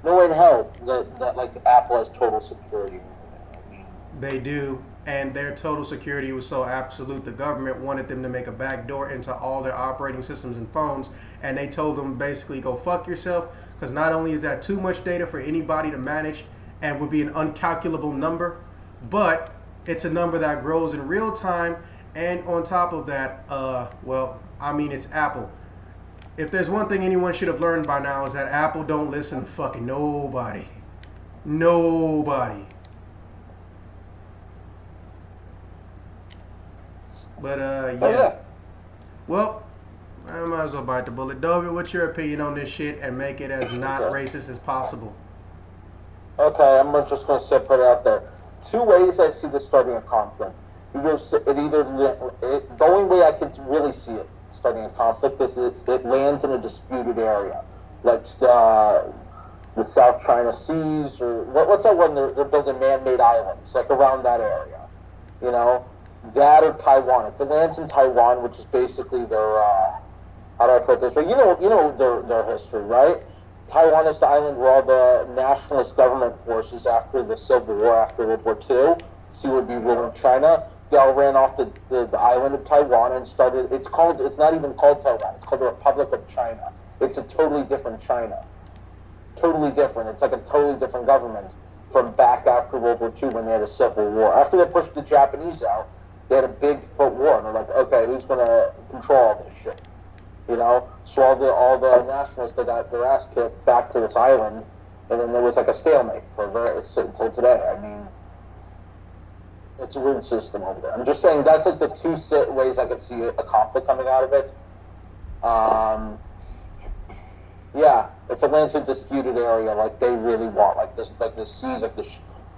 No in hell that like Apple has total security. They do, and their total security was so absolute. The government wanted them to make a backdoor into all their operating systems and phones, and they told them basically go fuck yourself, because not only is that too much data for anybody to manage and would be an uncalculable number, but it's a number that grows in real time, and on top of that, it's Apple. If there's one thing anyone should have learned by now is that Apple don't listen to fucking nobody. Nobody. But Oh, yeah. Well, I might as well bite the bullet. Dover, what's your opinion on this shit and make it as not Okay. racist as possible? Okay, I'm just going to put it out there. Two ways I see this starting a conflict. The only way I can really see it starting a conflict is it lands in a disputed area, like the South China Seas, or what's that one? They're building man-made islands, like around that area. You know, that or Taiwan. If it lands in Taiwan, which is basically their how do I put this? Well, you know their history, right? Taiwan is the island where all the nationalist government forces after the Civil War, after World War II, would be ruling China. They all ran off the island of Taiwan and started. It's not even called Taiwan. It's called the Republic of China. It's a totally different China. Totally different. It's like a totally different government from back after World War II when they had a civil war. After they pushed the Japanese out, they had a big foot war, and they're like, okay, who's going to control all this shit? You know, so all the nationalists that got their ass kicked back to this island, and then there was like a stalemate until today. I mean, it's a weird system over there. I'm just saying that's like the two ways I could see a conflict coming out of it. Yeah, if it lands in a disputed area, like they really want, like the seas, like the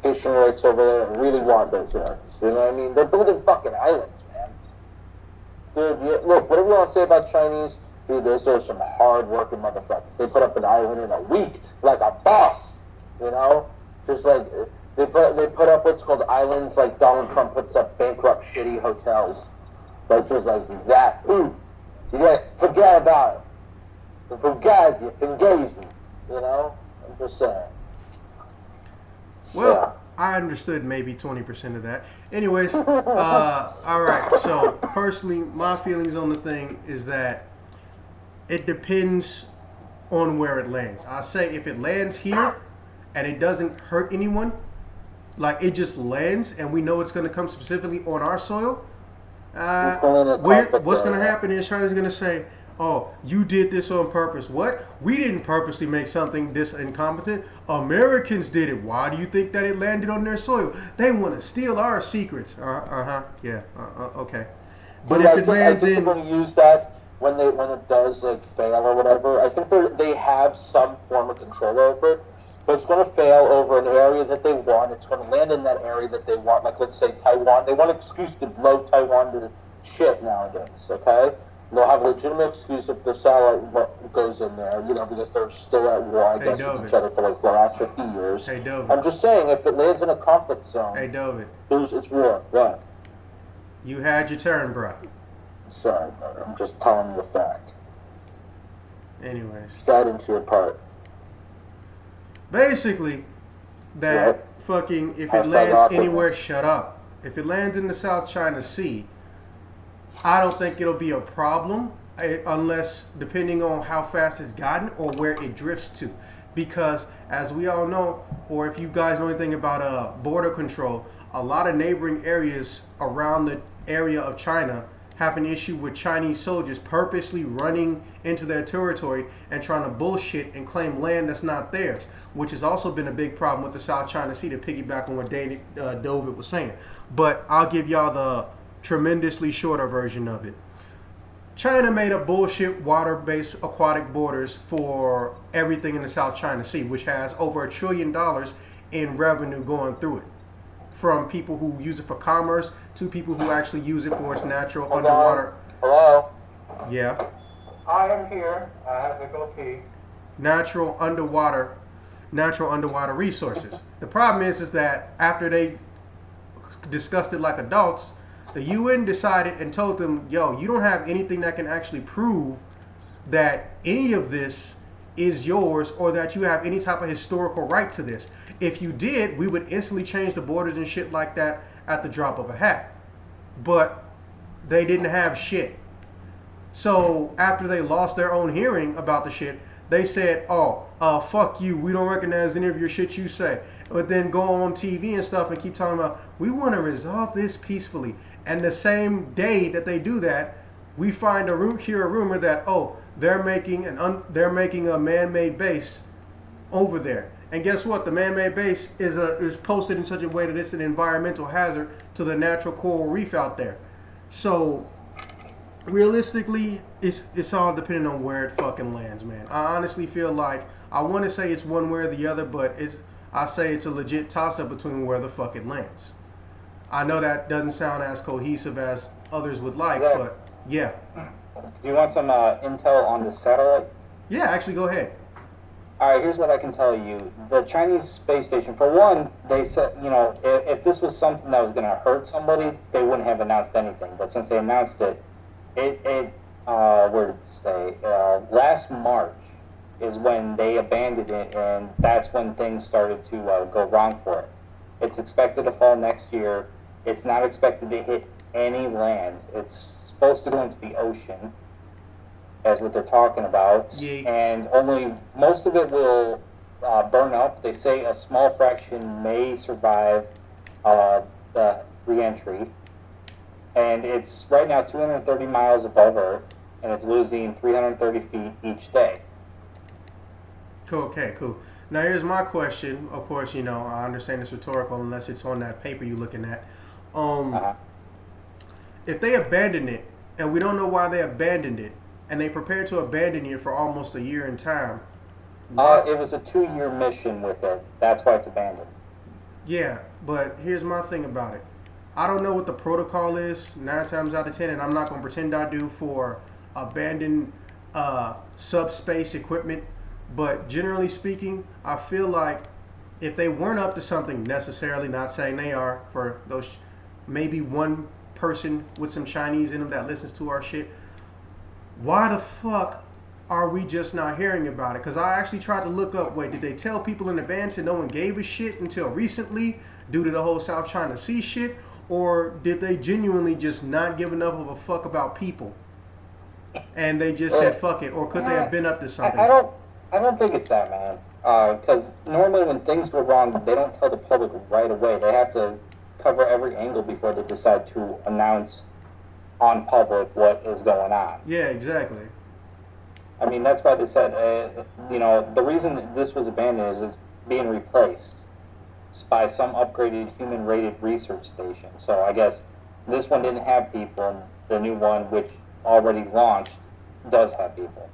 fishing rights over there, really want those areas. You know what I mean? They're building fucking islands, man. Dude, look, whatever you want to say about Chinese, dude, those are some hard-working motherfuckers. They put up an island in a week, like a boss, you know? Just like, they put up what's called islands, like Donald Trump puts up bankrupt, shitty hotels. Like, just like that. Ooh, forget about it. So forget you, Fugazi, you know? I'm just saying. Well, Yeah. I understood maybe 20% of that. Anyways, all right. So personally, my feelings on the thing is that it depends on where it lands. I say if it lands here and it doesn't hurt anyone, like it just lands and we know it's going to come specifically on our soil, what's going to happen is China's going to say, oh, you did this on purpose. What? We didn't purposely make something this incompetent. Americans did it. Why do you think that it landed on their soil? They want to steal our secrets. Yeah. Okay. But Dude, if it lands I think in, they're going to use that when it does like fail or whatever. I think they have some form of control over it, but it's going to fail over an area that they want. It's going to land in that area that they want. Like let's say Taiwan. They want an excuse to blow Taiwan to shit nowadays. Okay. They'll have a legitimate excuse if their satellite goes in there, you know, because they're still at war, I guess, with each other for like the last 50 years. Hey, Dovid. I'm just saying, if it lands in a conflict zone, Hey, Dovid. It's war. Right. You had your turn, bro. Sorry, brother. I'm just telling you the fact. Anyways. That into your part. Basically, that fucking, if it lands anywhere, shut up. If it lands in the South China Sea, I don't think it'll be a problem unless, depending on how fast it's gotten or where it drifts to. Because, as we all know, or if you guys know anything about border control, a lot of neighboring areas around the area of China have an issue with Chinese soldiers purposely running into their territory and trying to bullshit and claim land that's not theirs, which has also been a big problem with the South China Sea, to piggyback on what David was saying. But I'll give y'all the tremendously shorter version of it. China made up bullshit water-based aquatic borders for everything in the South China Sea, which has over $1 trillion in revenue going through it. From people who use it for commerce to people who actually use it for its natural underwater. Hello? Yeah. I am here. I have to go pee. Natural underwater resources. The problem is that after they discussed it like adults, the UN decided and told them, yo, you don't have anything that can actually prove that any of this is yours or that you have any type of historical right to this. If you did, we would instantly change the borders and shit like that at the drop of a hat. But they didn't have shit. So after they lost their own hearing about the shit, they said, oh, fuck you. We don't recognize any of your shit you say. But then go on TV and stuff and keep talking about, we want to resolve this peacefully. And the same day that they do that, we find hear a rumor that, oh, they're making a man-made base over there. And guess what? The man-made base is posted in such a way that it's an environmental hazard to the natural coral reef out there. So realistically, it's all depending on where it fucking lands, man. I honestly feel like I want to say it's one way or the other, but I say it's a legit toss up between where the fuck it lands. I know that doesn't sound as cohesive as others would like, Yeah. but yeah. Do you want some intel on the satellite? Yeah, actually, go ahead. All right, here's what I can tell you. The Chinese space station, for one, they said, if this was something that was going to hurt somebody, they wouldn't have announced anything. But since they announced it, where did it stay? Last March is when they abandoned it, and that's when things started to go wrong for it. It's expected to fall next year. It's not expected to hit any land. It's supposed to go into the ocean, as what they're talking about. Yeah. And only most of it will burn up. They say a small fraction may survive the reentry. And it's right now 230 miles above Earth, and it's losing 330 feet each day. Cool. Okay, cool. Now here's my question. Of course, I understand it's rhetorical unless it's on that paper you're looking at. If they abandon it, and we don't know why they abandoned it, and they prepared to abandon it for almost a year in time. It was a 2-year mission with it. That's why it's abandoned. Yeah, but here's my thing about it. I don't know what the protocol is 9 times out of 10, and I'm not going to pretend I do for abandoned subspace equipment. But generally speaking, I feel like if they weren't up to something necessarily, not saying they are, for those maybe one person with some Chinese in them that listens to our shit, why the fuck are we just not hearing about it? Because I actually tried to look up, wait, did they tell people in advance and no one gave a shit until recently due to the whole South China Sea shit? Or did they genuinely just not give enough of a fuck about people? And they just said fuck it? Or could they have been up to something? I don't think it's that, man. Because normally when things go wrong, they don't tell the public right away. They have to cover every angle before they decide to announce on public what is going on. Yeah, exactly. I mean, that's why they said, the reason that this was abandoned is it's being replaced by some upgraded human-rated research station. So I guess this one didn't have people, and the new one, which already launched, does have people.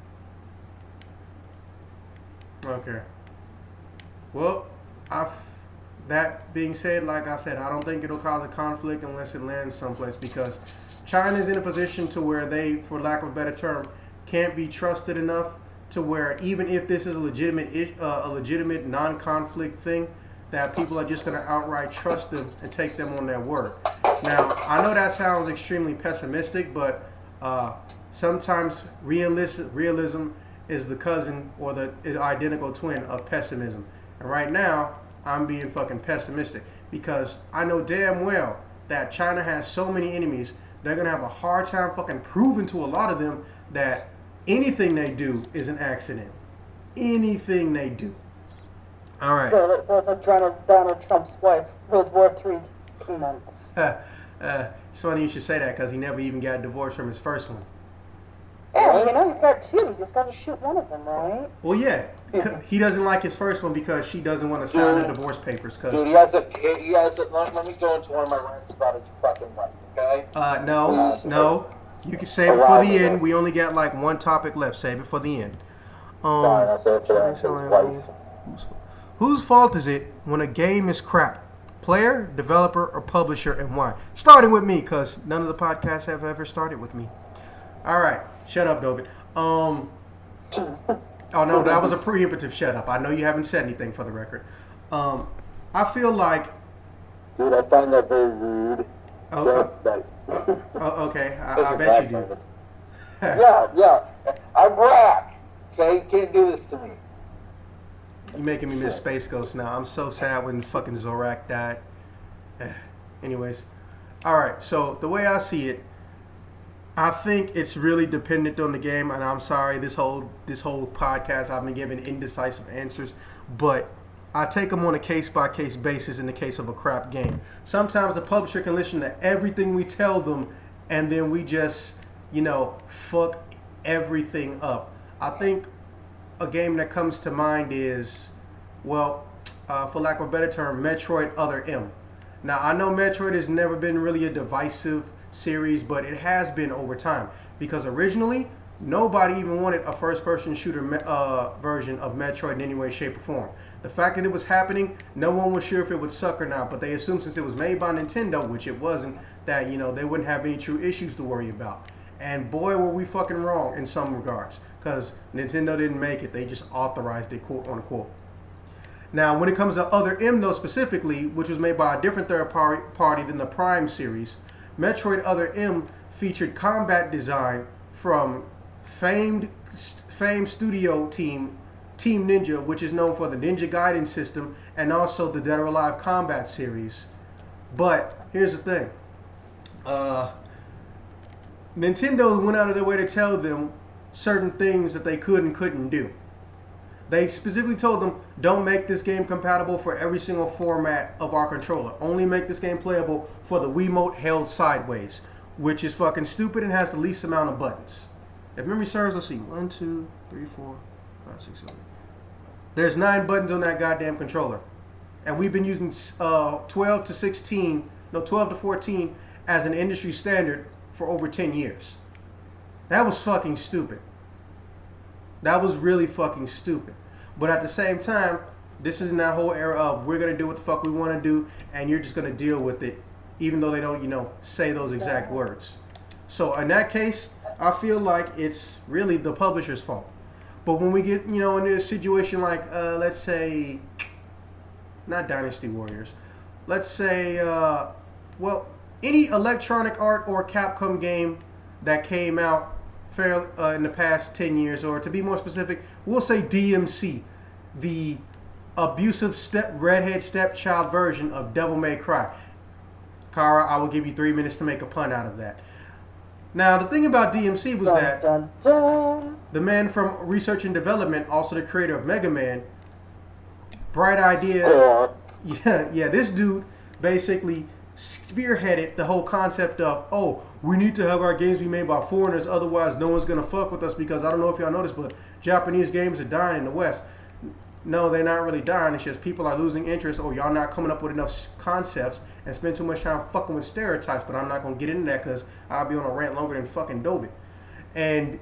Okay. Well, that being said, like I said, I don't think it'll cause a conflict unless it lands someplace, because China's in a position to where they, for lack of a better term, can't be trusted enough to where even if this is a legitimate non-conflict thing, that people are just going to outright trust them and take them on their word. Now, I know that sounds extremely pessimistic, but sometimes realism is the cousin or the identical twin of pessimism. And right now, I'm being fucking pessimistic because I know damn well that China has so many enemies, they're going to have a hard time fucking proving to a lot of them that anything they do is an accident. Anything they do. All right. So that's like Donald Trump's wife, World War III comments. It's funny you should say that because he never even got divorced from his first one. Yeah, he's got 2. He just got to shoot one of them, right? Well, yeah. He doesn't like his first one because she doesn't want to sign the divorce papers. Dude, let me go into one of my rants about his fucking wife, okay? No. You can save it for the end. We only got like one topic left. Save it for the end. Fine, I'll save it for his wife. Whose fault is it when a game is crap? Player, developer, or publisher, and why? Starting with me, because none of the podcasts have ever started with me. All right. Shut up, David. Oh, no, that was a preemptive shut up. I know you haven't said anything for the record. I feel like... Dude, I find that very rude. Okay. I bet you do. Yeah. I'm black. Okay? You can't do this to me. You're making me miss Space Ghost now. I'm so sad when fucking Zorak died. Anyways. Alright, so the way I see it, I think it's really dependent on the game, and I'm sorry, this whole podcast I've been giving indecisive answers, but I take them on a case-by-case basis in the case of a crap game. Sometimes the publisher can listen to everything we tell them, and then we just, fuck everything up. I think a game that comes to mind is, for lack of a better term, Metroid Other M. Now, I know Metroid has never been really a divisive series, but it has been over time. Because originally, nobody even wanted a first-person shooter version of Metroid in any way, shape, or form. The fact that it was happening, no one was sure if it would suck or not, but they assumed since it was made by Nintendo, which it wasn't, that, you know, they wouldn't have any true issues to worry about. And boy, were we fucking wrong in some regards, because Nintendo didn't make it. They just authorized it, quote unquote. Now, when it comes to Other M, though, specifically, which was made by a different third party than the Prime series, Metroid Other M featured combat design from famed studio Team Ninja, which is known for the Ninja Gaiden system and also the Dead or Alive Combat series. But here's the thing. Nintendo went out of their way to tell them certain things that they could and couldn't do. They specifically told them, don't make this game compatible for every single format of our controller. Only make this game playable for the Wiimote held sideways, which is fucking stupid and has the least amount of buttons. If memory serves, let's see. 1, 2, 3, 4, 5, 6, 7. There's 9 buttons on that goddamn controller. And we've been using 12 to 14 as an industry standard for over 10 years. That was fucking stupid. That was really fucking stupid. But at the same time, this is in that whole era of we're going to do what the fuck we want to do and you're just going to deal with it, even though they don't, you know, say those exact words. So in that case, I feel like it's really the publisher's fault. But when we get, you know, into a situation like, let's say, not Dynasty Warriors, let's say, well, any Electronic Art or Capcom game that came out in the past 10 years, or to be more specific, we'll say DMC, the abusive redhead stepchild version of Devil May Cry. Kara, I will give you 3 minutes to make a pun out of that. Now, the thing about DMC was that the man from Research and Development, also the creator of Mega Man, bright idea. Yeah, this dude basically spearheaded the whole concept of, oh, we need to have our games be made by foreigners, otherwise no one's going to fuck with us, because I don't know if y'all noticed, but Japanese games are dying in the West. No, they're not really dying. It's just people are losing interest, or y'all not coming up with enough concepts and spend too much time fucking with stereotypes, but I'm not going to get into that because I'll be on a rant longer than fucking Dovin. And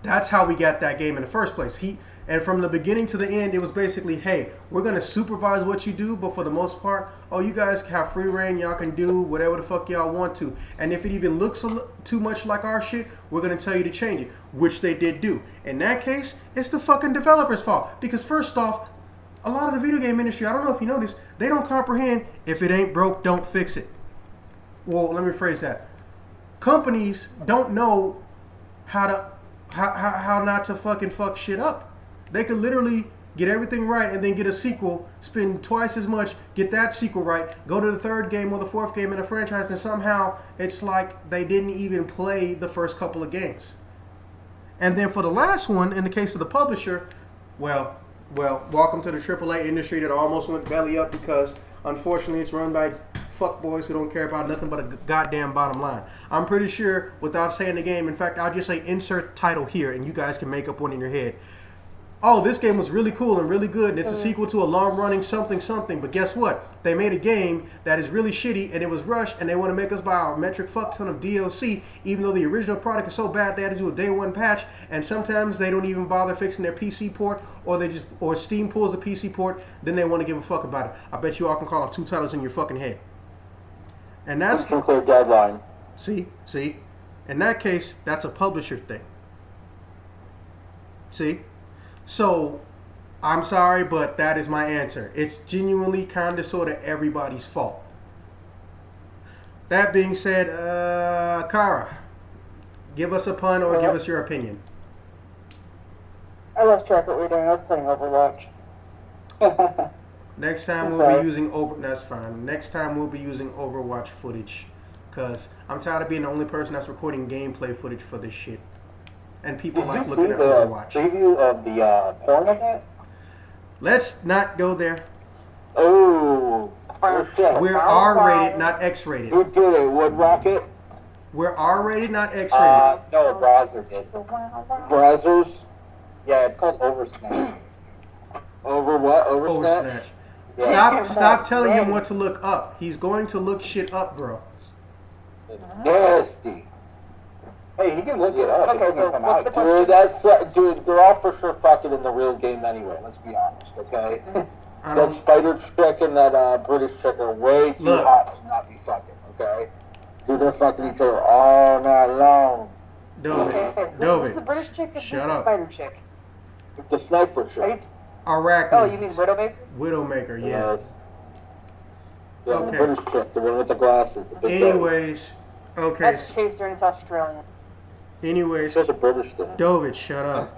that's how we got that game in the first place. And from the beginning to the end, it was basically, hey, we're going to supervise what you do, but for the most part, oh, you guys have free reign. Y'all can do whatever the fuck y'all want to. And if it even looks too much like our shit, we're going to tell you to change it, which they did do. In that case, it's the fucking developer's fault. Because first off, a lot of the video game industry, I don't know if you noticed, they don't comprehend, if it ain't broke, don't fix it. Well, let me rephrase that. Companies don't know how not to fucking fuck shit up. They could literally get everything right and then get a sequel, spend twice as much, get that sequel right, go to the third game or the fourth game in a franchise, and somehow it's like they didn't even play the first couple of games. And then for the last one, in the case of the publisher, well, welcome to the AAA industry that almost went belly up because, unfortunately, it's run by fuckboys who don't care about nothing but a goddamn bottom line. I'm pretty sure, without saying the game, in fact, I'll just say insert title here, and you guys can make up one in your head. Oh, this game was really cool and really good, and it's a sequel to a long-running something, but guess what? They made a game that is really shitty, and it was rushed, and they want to make us buy a metric fuck ton of DLC, even though the original product is so bad they had to do a day one patch, and sometimes they don't even bother fixing their PC port, or Steam pulls a PC port, then they want to give a fuck about it. I bet you all can call off 2 titles in your fucking head. And that's a clear deadline. See? In that case, that's a publisher thing. See? So, I'm sorry, but that is my answer. It's genuinely kind of sort of everybody's fault. That being said, Kara, give us a pun or give us your opinion. I lost track of what we were doing. I was playing Overwatch. Next time we'll be using That's fine. Next time we'll be using Overwatch footage, because I'm tired of being the only person that's recording gameplay footage for this shit. And people like looking at Overwatch. Did you see the preview of the porn of that? Let's not go there. Oh, we're R-rated, not X-rated. Who did it? Wood Rocket? We're R-rated, not X-rated. No, a browser did. Browsers? Yeah, it's called Oversnatch. Over what? Oversnatch? Yeah. Stop telling him what to look up. He's going to look shit up, bro. Nasty. Hey, he can look it up. Okay, It doesn't so come what's out. the question? Dude, they're all for sure fucking in the real game anyway. Let's be honest, okay? I That don't spider chick and that British chick are way too Look. hot to not be fucking, okay? Dude, they're fucking each other all night long. Okay, Dove who's the British chick and who's shut the up. spider chick? The sniper Are you, chick. Arachne. oh, you mean Widowmaker? Widowmaker, yeah. Yes. Yeah, Okay. the British chick, the one with the glasses. The big Anyways, okay. That's Chaser and it's Australian. Anyways, It's a British thing. Dovich, shut up.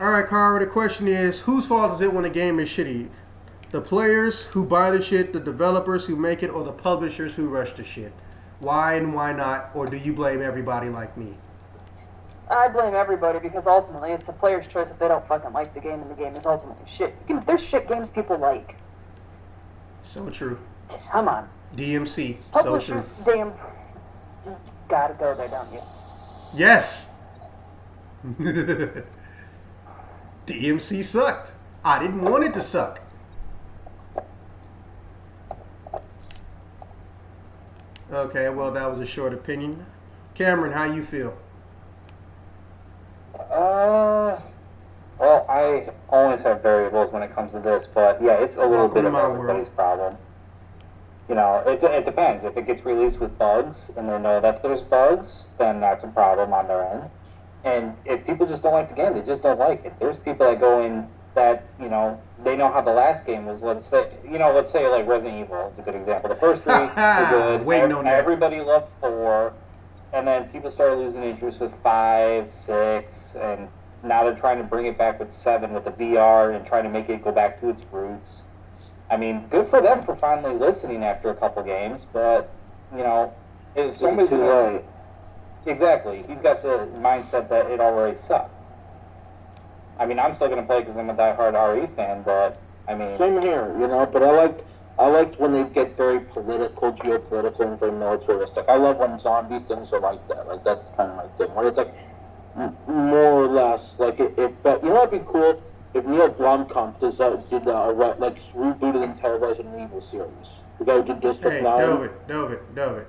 All right, Cara, the question is, whose fault is it when a game is shitty? The players who buy the shit, the developers who make it, or the publishers who rush the shit? Why and why not? Or do you blame everybody like me? I blame everybody because ultimately it's a player's choice if they don't fucking like the game and the game is ultimately shit. There's shit games people like. So true. Come on. DMC, so true. Publishers, damn. You gotta go there, don't you? Yes. DMC sucked. I didn't want it to suck. Okay, well, that was a short opinion. Cameron, how you feel? Well, I always have variables when it comes to this, but yeah, it's a little Welcome bit to of my everybody's world. problem. You know, it depends. If it gets released with bugs and they know that there's bugs, then that's a problem on their end. And if people just don't like the game, they just don't like it. There's people that go in that, you know, they know how the last game was. Let's say like Resident Evil is a good example. The first three were good. Waiting on that. Everybody loved 4, and then people started losing interest with 5, 6, and now they're trying to bring it back with 7 with the VR and trying to make it go back to its roots. I mean, good for them for finally listening after a couple games, but, you know, if somebody's too late. Exactly. He's got the mindset that it already sucks. I mean, I'm still going to play because I'm a diehard RE fan, but, I mean... Same here, you know, but I liked when they get very political, geopolitical, and very militaristic. I love when zombie things are like that. Like, that's kind of my thing. Where it's like, more or less, like, but you know what'd be cool? If Neil Blomkamp rebooted the entire Resident Evil series. The guy who did District Hey, 9. Dove it.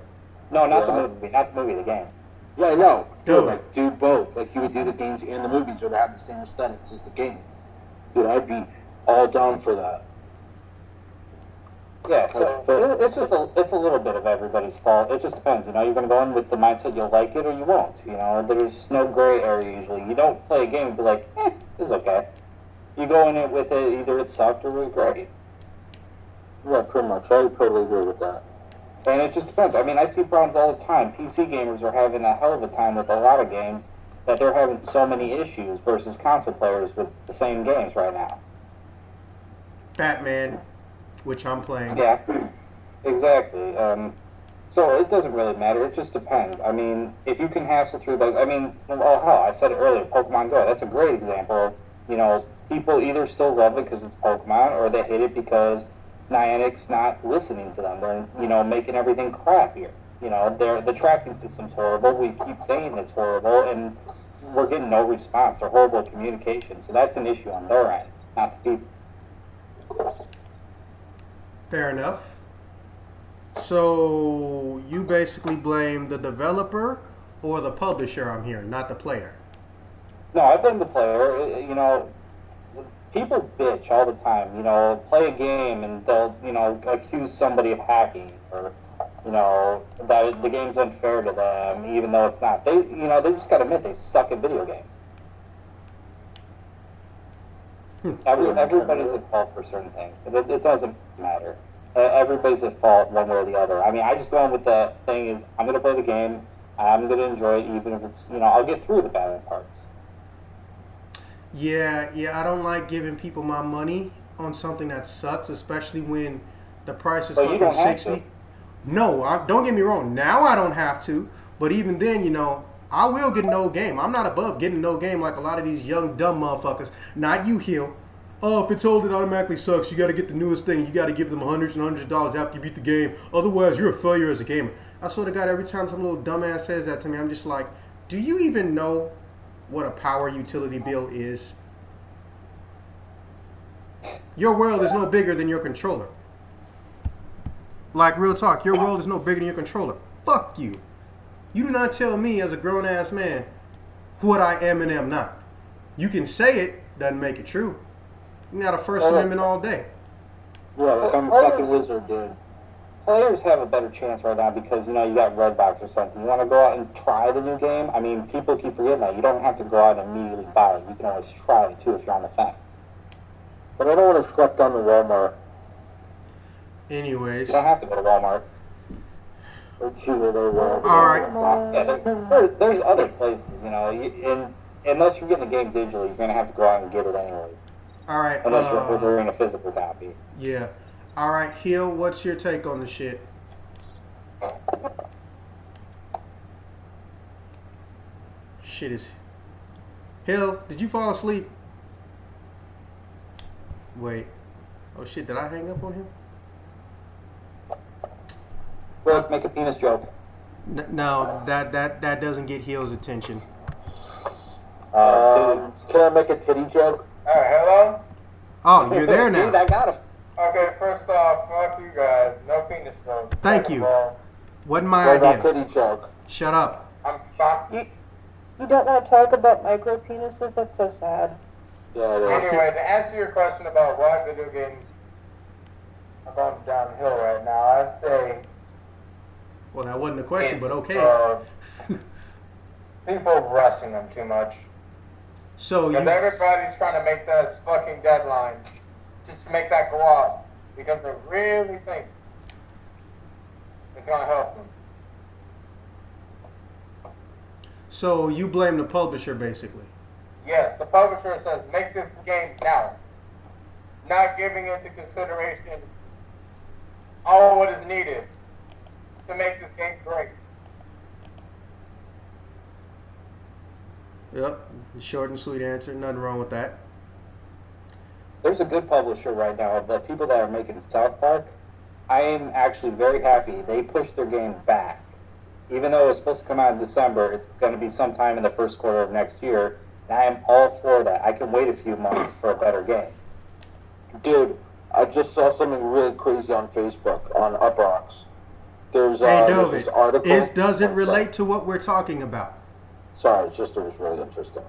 No, not Yeah. the movie, the game. Yeah, I know. Do Like, do both. Like, he would do the games and the movies, or they have the same aesthetics as the game. Dude, I'd be all down for that. Yeah, so it's a little bit of everybody's fault. It just depends. You know, you're going to go in with the mindset you'll like it or you won't. You know, there's no gray area usually. You don't play a game and be like, this is okay. You go in it with it, either it sucked or it was great. Yeah, pretty much. I totally agree with that. And it just depends. I mean, I see problems all the time. PC gamers are having a hell of a time with a lot of games that they're having so many issues versus console players with the same games right now. Batman, which I'm playing. Yeah, exactly. So it doesn't really matter. It just depends. I mean, if you can hassle through those, I mean, well, hell, I said it earlier, Pokemon Go. That's a great example of, you know, people either still love it because it's Pokemon or they hate it because Niantic's not listening to them. They're, you know, making everything crappier. You know, the tracking system's horrible. We keep saying it's horrible, and we're getting no response. They're horrible communication. So that's an issue on their end, not the people's. Fair enough. So you basically blame the developer or the publisher, I'm hearing, not the player. No, I blame the player. You know, people bitch all the time. You know, play a game and they'll, you know, accuse somebody of hacking or, you know, that the game's unfair to them, even though it's not. They, you know, they just got to admit they suck at video games. Everybody's at fault for certain things. It doesn't matter. Everybody's at fault one way or the other. I mean, I just go in with the thing is, I'm going to play the game. I'm going to enjoy it, even if it's, you know, I'll get through the bad parts. Yeah, I don't like giving people my money on something that sucks, especially when the price is So you fucking don't have 60. to. No, don't get me wrong. Now I don't have to, but even then, you know, I will get no game. I'm not above getting no game like a lot of these young dumb motherfuckers. Not you, Hill. Oh, if it's old, it automatically sucks. You got to get the newest thing. You got to give them hundreds and hundreds of dollars after you beat the game. Otherwise, you're a failure as a gamer. I swear to God, every time some little dumbass says that to me, I'm just like, do you even know what a power utility bill is? Your world is no bigger than your controller. Like, real talk, your world is no bigger than your controller. Fuck you. You do not tell me as a grown-ass man what I am and am not. You can say it, doesn't make it true. You're not a First Amendment all day. Yeah, like I'm a fucking wizard, dude. Players have a better chance right now because, you know, you got Redbox or something. You want to go out and try the new game? I mean, people keep forgetting that. You don't have to go out and immediately buy it. You can always try it, too, if you're on the fence. But I don't want to slept on the Walmart. Anyways. You don't have to go to Walmart. Or cheated or whatever. All right. Yeah, there's other places, you know. Unless you're getting the game digitally, you're going to have to go out and get it anyways. All right. Unless you're ordering a physical copy. Yeah. All right, Hill, what's your take on the shit? Shit is... Hill, did you fall asleep? Wait. Oh, shit, did I hang up on him? Look, make a penis joke. No, that doesn't get Hill's attention. Can I make a titty joke? Alright, hello? Oh, you're there now. Dude, I got him. Okay, first off, fuck you guys. No penis jokes. Thank you. Wasn't my What about idea. titty joke? Shut up. I'm shocked. You don't want to talk about micro penises? That's so sad. Yeah, it is. Anyway, to answer your question about why video games are going downhill right now, I'd say Well, that wasn't a question, but okay. People rushing them too much. So Because you... everybody's trying to make those fucking deadlines just to make that go out. Because they really think it's going to help them. So you blame the publisher, basically. Yes, the publisher says make this game now. Not giving into consideration all what is needed to make this game great. Yep, short and sweet answer. Nothing wrong with that. There's a good publisher right now. The people that are making South Park, I am actually very happy. They pushed their game back. Even though it's supposed to come out in December, it's going to be sometime in the first quarter of next year. And I am all for that. I can wait a few months for a better game. Dude, I just saw something really crazy on Facebook, on Uproxx. There's Hey, there's David, this article. it doesn't relate to what we're talking about. Sorry, it's just it was really interesting.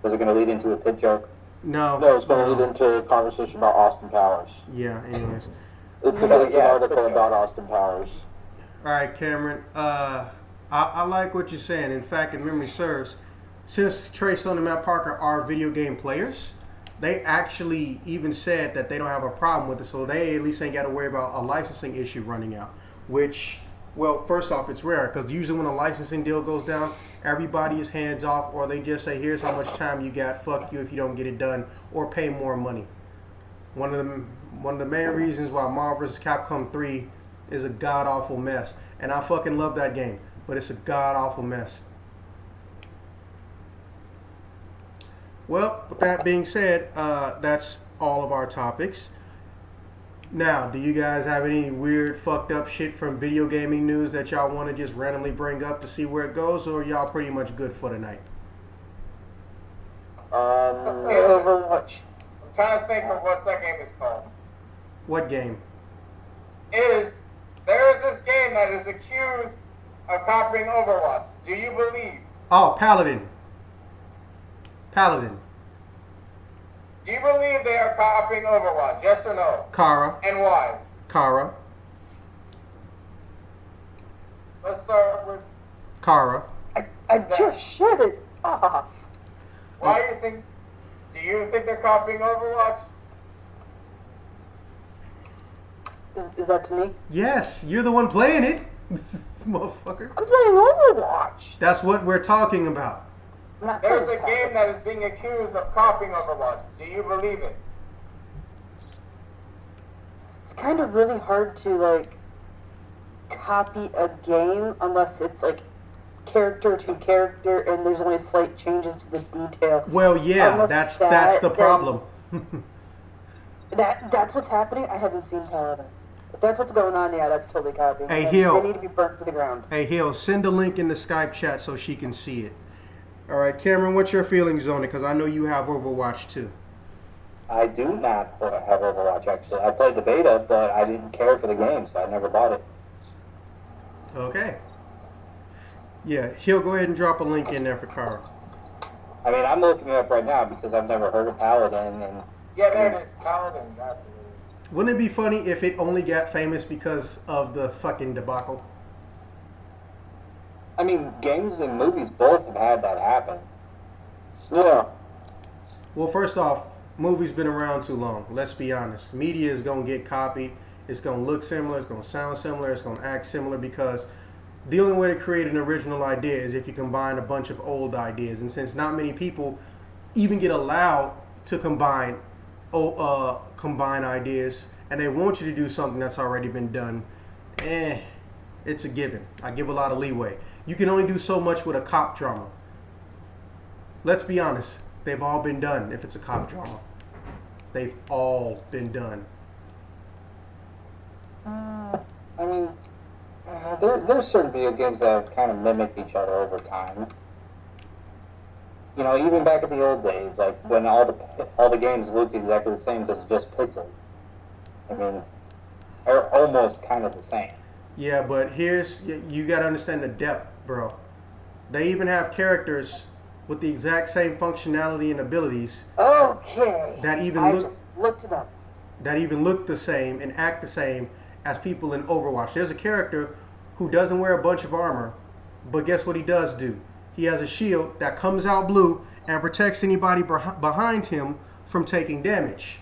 Was it going to lead into a tit joke? No. No, it's going to lead into a conversation about Austin Powers. Yeah, anyways. It's an article about Austin Powers. All right, Cameron. I like what you're saying. In fact, if memory serves, since Trey Stone and Matt Parker are video game players, they actually even said that they don't have a problem with it, so they at least ain't got to worry about a licensing issue running out. Which, well, first off, it's rare because usually when a licensing deal goes down, everybody is hands off, or they just say, "Here's how much time you got. Fuck you if you don't get it done, or pay more money." One of the main reasons why Marvel vs. Capcom 3 is a god awful mess, and I fucking love that game, but it's a god awful mess. Well, with that being said, that's all of our topics. Now, do you guys have any weird, fucked up shit from video gaming news that y'all want to just randomly bring up to see where it goes, or y'all pretty much good for tonight? Overwatch. I'm trying to think of what that game is called. What game? There is this game that is accused of copying Overwatch. Do you believe? Oh, Paladin. Paladin. Do you believe they are copying Overwatch? Yes or no? Kara. And why? Kara. Let's start with Kara. I just shut it off. why do you think? Do you think they're copying Overwatch? Is that to me? Yes, you're the one playing it, motherfucker. I'm playing Overwatch. That's what we're talking about. I'm not There's playing a game that is being accused of copying Overwatch. Do you believe it? It's kind of really hard to like copy a game unless it's like character to character and there's only slight changes to the detail. Well, yeah, Unless that's the then- problem. That's what's happening. I haven't seen Paladin. If that's what's going on, yeah, that's totally copying. Hey, They- Hill. They need to be burnt to the ground. Hey, Hill, send a link in the Skype chat so she can see it. All right, Cameron, what's your feelings on it? Because I know you have Overwatch too. I do not have Overwatch, actually. I played the beta, but I didn't care for the game, so I never bought it. Okay. Yeah, he'll go ahead and drop a link in there for Carl. I mean, I'm looking it up right now because I've never heard of Paladin, and Yeah, there it is. Paladin. That's it. Wouldn't it be funny if it only got famous because of the fucking debacle? I mean, games and movies both have had that happen. Yeah. Well, first off, movies been around too long. Let's be honest. Media is going to get copied. It's going to look similar. It's going to sound similar. It's going to act similar because the only way to create an original idea is if you combine a bunch of old ideas. And since not many people even get allowed to combine ideas, and they want you to do something that's already been done, it's a given. I give a lot of leeway. You can only do so much with a cop drama. Let's be honest. They've all been done if it's a cop drama. They've all been done. I mean, there's certain video games that have kind of mimicked each other over time. You know, even back in the old days, like when all the games looked exactly the same because it's just pixels. I mean, they're almost kind of the same. Yeah, but you got to understand the depth, bro. They even have characters with the exact same functionality and abilities. Okay. That even I look just looked it up. that even look the same and act the same as people in Overwatch. There's a character who doesn't wear a bunch of armor, but guess what he does do? He has a shield that comes out blue and protects anybody behind him from taking damage.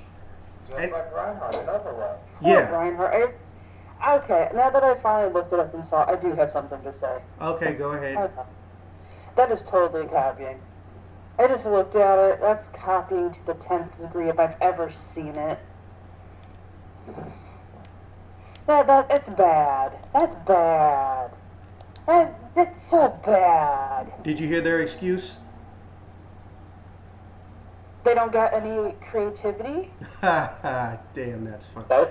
Just like Reinhardt in Overwatch. Yeah. Oh, Reinhardt. Okay, now that I finally looked it up and saw, I do have something to say. Okay, go ahead. Okay. That is totally copying. I just looked at it. That's copying to the 10th degree if I've ever seen it. That's bad. That's bad. That's so bad. Did you hear their excuse? They don't got any creativity? Ha ha, damn, that's funny. That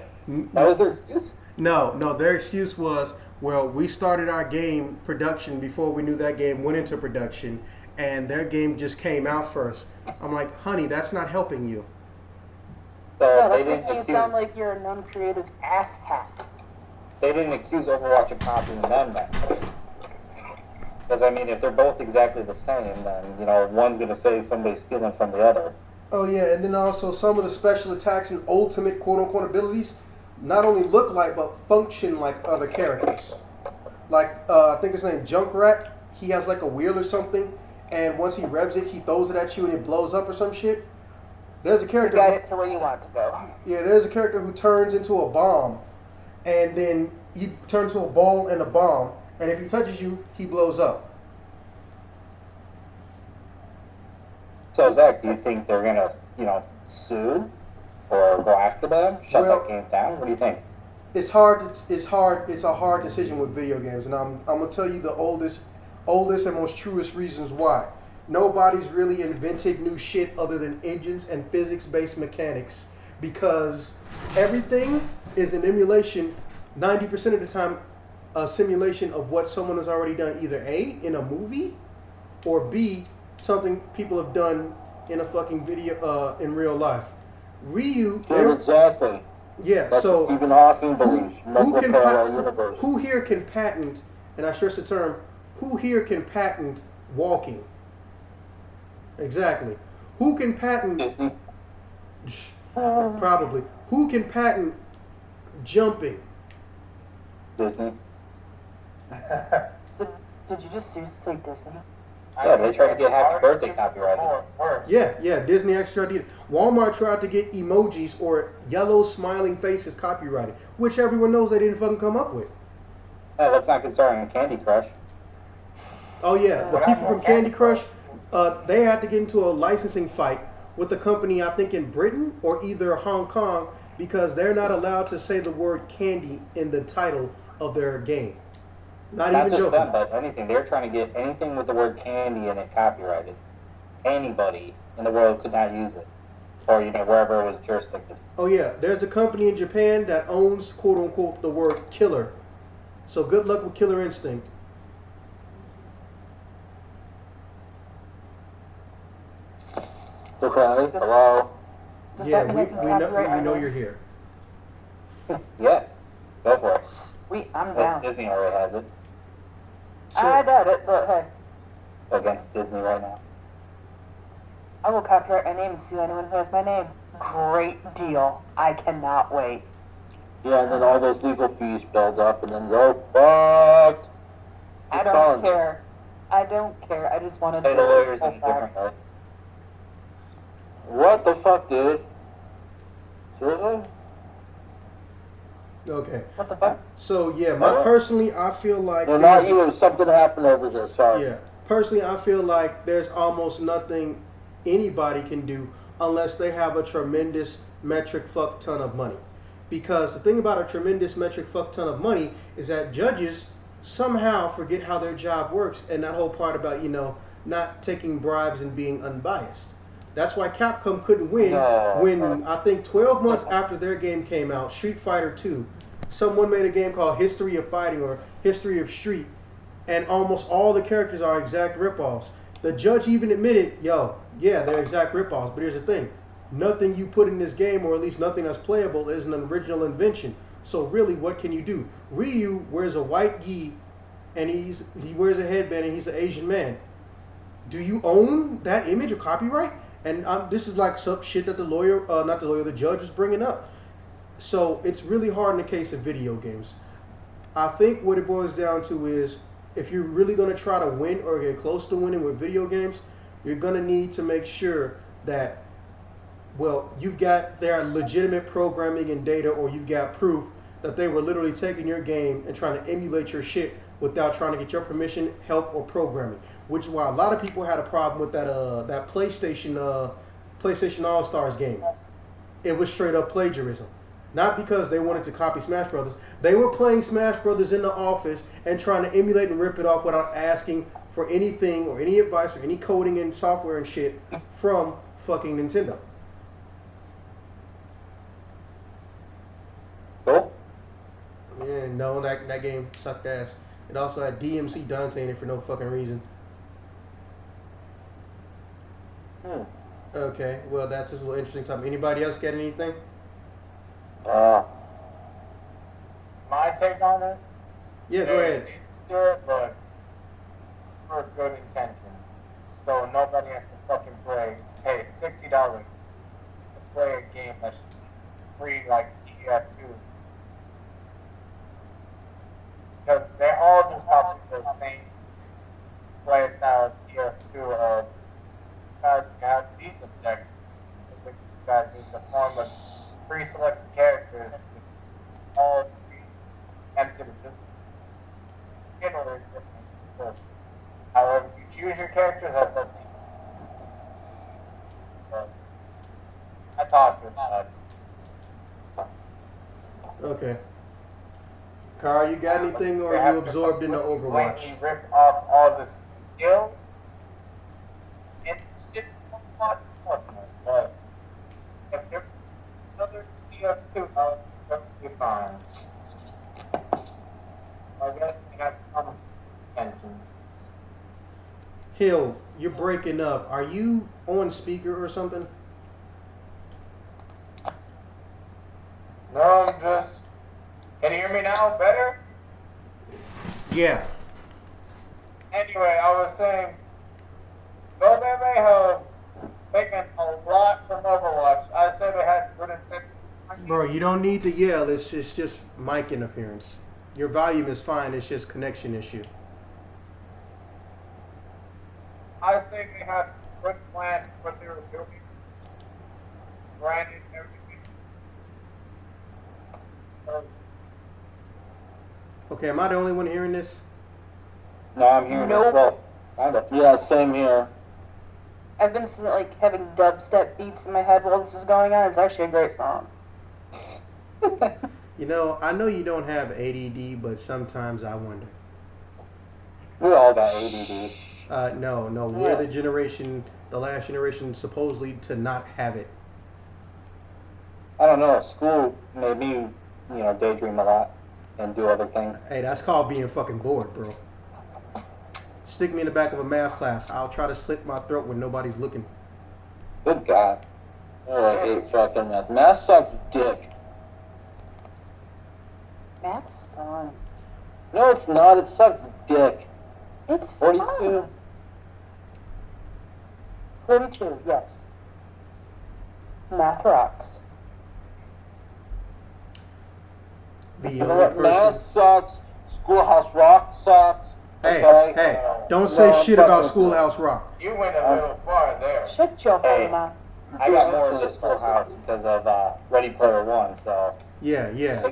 was their excuse? No, their excuse was, well, we started our game production before we knew that game went into production, and their game just came out first. I'm like, honey, that's not helping you. No, They that's didn't making you accuse. sound like you're an uncreative asshat. They didn't accuse Overwatch of copying them then. Because I mean, if they're both exactly the same, then one's going to say somebody's stealing from the other. Oh yeah, and then also some of the special attacks and ultimate quote-unquote abilities not only look like but function like other characters. Like I think his name Junkrat, he has like a wheel or something, and once he revs it, he throws it at you and it blows up or some shit. There's a You character. got it to where you want to go. Yeah, there's a character who turns into a bomb, and then he turns to a ball and a bomb, and if he touches you, he blows up. So Zach, do you think they're going to, sue or go after them, shut that game down? What do you think? It's hard. It's hard. It's a hard decision with video games, and I'm gonna tell you the oldest and most truest reasons why. Nobody's really invented new shit other than engines and physics-based mechanics, because everything is an emulation. 90% of the time, a simulation of what someone has already done, either A, in a movie, or B, something people have done in a fucking video in real life. Ryu. Yeah, exactly. Yeah, That's so what Stephen Hawking believes. Multiple parallel universe. who here can patent, and I stress the term, who here can patent walking? Exactly. Who can patent, Disney. probably, who can patent jumping? Disney. Did you just seriously say Disney? Yeah, they tried to get Happy Birthday copyrighted. Yeah, Disney Extra did. Walmart tried to get emojis or yellow smiling faces copyrighted, which everyone knows they didn't fucking come up with. Yeah, let's not concern Candy Crush. Oh yeah, the people from Candy Crush, they had to get into a licensing fight with the company, I think in Britain or either Hong Kong, because they're not allowed to say the word candy in the title of their game. Not even just joking. them, but anything. They're trying to get anything with the word candy in it copyrighted. Anybody in the world could not use it. Or, wherever it was jurisdicted. Oh yeah, there's a company in Japan that owns, quote unquote, the word killer. So good luck with Killer Instinct. Okay, hello. Does Yeah, that mean we, I can we know copyright we my know name? you're here. Yeah, go for it. Sweet, I'm Well, down. Disney already has it I So doubt it, but hey, against Disney right now. I will copyright my name and sue anyone who has my name. Great deal. I cannot wait. Yeah, and then all those legal fees build up, and then you're fucked. I Keep don't calling. care. I don't care. I just wanted Pay to the lawyers in a go back. different way. What the fuck, dude? Seriously? okay. What the fuck? So yeah, What? personally, I feel like No, there's- not you. Something happened over there. Sorry. Yeah, personally, I feel like there's almost nothing anybody can do unless they have a tremendous metric fuck ton of money. Because the thing about a tremendous metric fuck ton of money is that judges somehow forget how their job works, and that whole part about not taking bribes and being unbiased. That's why Capcom couldn't win when I think 12 months after their game came out, Street Fighter 2, someone made a game called History of Fighting or History of Street, and almost all the characters are exact ripoffs. The judge even admitted, yeah, they're exact ripoffs, but here's the thing. Nothing you put in this game, or at least nothing that's playable, is an original invention. So really, what can you do? Ryu wears a white gi, and he wears a headband, and he's an Asian man. Do you own that image or copyright? And this is like some shit that the judge was bringing up. So it's really hard in the case of video games. I think what it boils down to is if you're really going to try to win or get close to winning with video games, you're going to need to make sure that, well, there are legitimate programming and data, or you've got proof that they were literally taking your game and trying to emulate your shit without trying to get your permission, help, or programming. Which is why a lot of people had a problem with that PlayStation All Stars game. It was straight up plagiarism. Not because they wanted to copy Smash Brothers. They were playing Smash Brothers in the office and trying to emulate and rip it off without asking for anything or any advice or any coding and software and shit from fucking Nintendo. Cool. Yeah, no, that game sucked ass. It also had DMC Dante in it for no fucking reason. Okay, well, that's just a little interesting topic. Anybody else got anything? My take on it? Yeah, go ahead. It's sure, but for good intentions. So nobody has to fucking pay $60 to play a game that's free like ep5. Because they all just copy the same play style as ep2 of guys have these objectives. You guys need to form a pre-selected characters with all three empty in order to however you choose your characters, that's up to you. But I talked to about it. Okay. Carl, you got anything, or are you absorbed into Overwatch? Blatantly rip off all the skill and shit from Overwatch, but if there's another ef2, I'll be fine. I guess we have some attention. Hill, you're breaking up. Are you on speaker or something? No, I'm just. Can you hear me now better? Yeah. Anyway, I was saying, though they may have taken a lot from Overwatch, I said they had good intentions. Bro, you don't need to yell. It's just mic interference. Your volume is fine. It's just connection issue. I say they had good plans for what they were doing. Granted, everything. Okay, am I the only one hearing this? No, I'm hearing Nope. it. Well, kind of. Yeah, same here. I've been like having dubstep beats in my head while this is going on. It's actually a great song. You know, I know you don't have ADD, but sometimes I wonder. We all got ADD. No, we're the last generation supposedly to not have it. I don't know. School made me, daydream a lot and do other things. Hey, that's called being fucking bored, bro. Stick me in the back of a math class. I'll try to slit my throat when nobody's looking. Good God. Oh, I hate fucking math. Math sucks dick. Math's fun. No, it's not. It sucks dick. It's fun. 42. 42, yes. Math rocks. The You know only what? person. Math sucks. Schoolhouse Rock sucks. Hey, Okay? hey, don't No, say I'm shit about fucking- Schoolhouse Rock. You went a little far there. Shut your Hey. mouth. I got more into Schoolhouse because of Ready Player One, so. Yeah, yeah.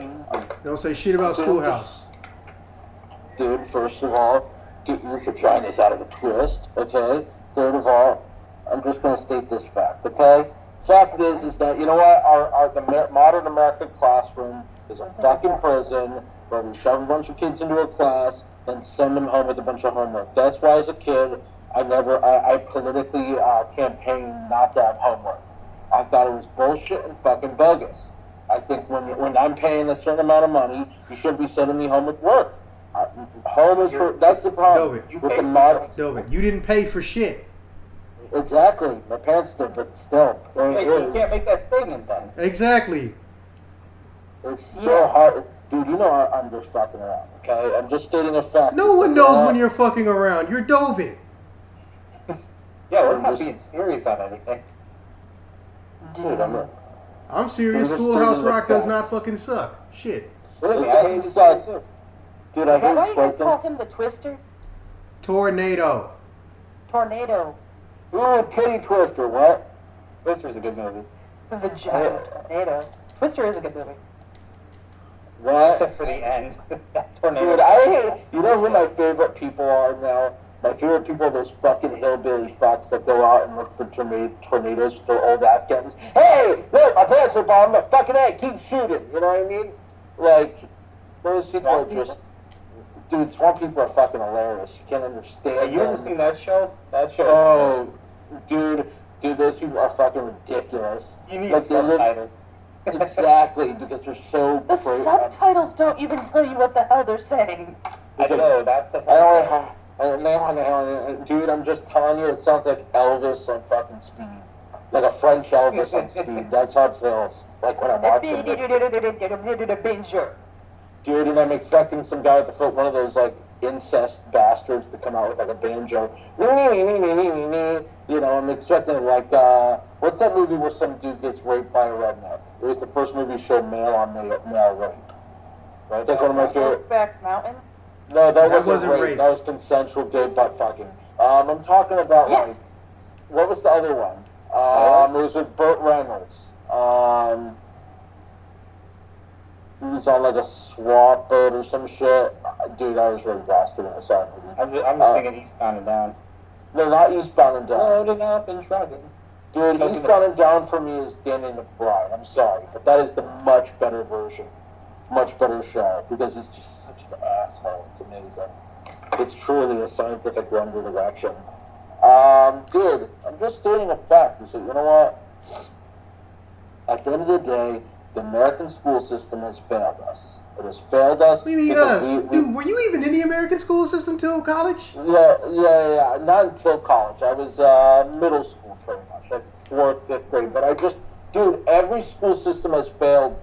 Don't say shit about Schoolhouse. Dude, first of all, get your vaginas out of the twist, okay? Third of all, I'm just going to state this fact, okay? Fact is that, you know what, the modern American classroom is a fucking prison where we shove a bunch of kids into a class and send them home with a bunch of homework. That's why as a kid, I politically campaigned not to have homework. I thought it was bullshit and fucking bogus. I think when I'm paying a certain amount of money, you shouldn't be sending me home with work. Home is for, that's the problem. Dovin. With the modern, Dovin, you didn't pay for shit. exactly. My parents did, but still. Hey, you can't make that statement then. Exactly. It's still hard. Dude, you know I'm just fucking around, okay? I'm just stating a fact. No one knows when you're fucking around. You're Dovin. Yeah, we're not being serious on anything. Dude, I'm serious. Dude, Schoolhouse this Rock does guy. not fucking suck. Shit. Really, It I doesn't hate suck. it too. Dude, I Why do hate you guys call Twister. him the Twister? Tornado. Tornado. Ooh, Kitty Twister, what? Twister's a good movie. The vagina tornado. Twister is a good movie. What? Except for the end. That tornado. Dude, I hate, you know who my favorite people are now? My favorite people are those fucking hillbilly fucks that go out and look for tornadoes with their old ass guns. Hey, look, my pants are bombed, but fucking hey, keep shooting, you know what I mean? Like, those people are just, dude, swamp people are fucking hilarious. You can't understand Have you ever them. seen that show? That show. Oh, dude, those people are fucking ridiculous. You need Like, they live- subtitles. Exactly, because they're so The great. subtitles don't even tell you what the hell they're saying. I know, that's the I only have, dude, I'm just telling you, it sounds like Elvis on fucking speed. Like a French Elvis on speed. That's how it feels. Like when I'm watching it. Binger. Dude, and I'm expecting some guy with the foot, one of those, like, incest bastards to come out with, like, a banjo. You know, I'm expecting, like, what's that movie where some dude gets raped by a redneck? It was the first movie to show male rape. Right? It's like one of my favorite... Brokeback Mountain? No, that That wasn't wasn't rape. rape. That was consensual gay butt fucking. I'm talking about, Yes. like, what was the other one? It was with Burt Reynolds. He was on, like, a swamp boat or some shit. Dude, I was really blasted when I saw that movie. I'm just thinking Eastbound and Down. No, not Eastbound and Down. Loading up and trucking. Dude, Eastbound and Down for me is Danny McBride. I'm sorry, but that is the much better version. Much better show, because it's just such an asshole. It's amazing. It's truly a scientific wonder direction. Dude, I'm just stating a fact. You say, you know what? At the end of the day, the American school system has failed us. It has failed us. What do you mean because us? Dude, were you even in the American school system till college? Yeah. Not until college. I was middle school pretty much, like 4th, 5th grade. But dude, every school system has failed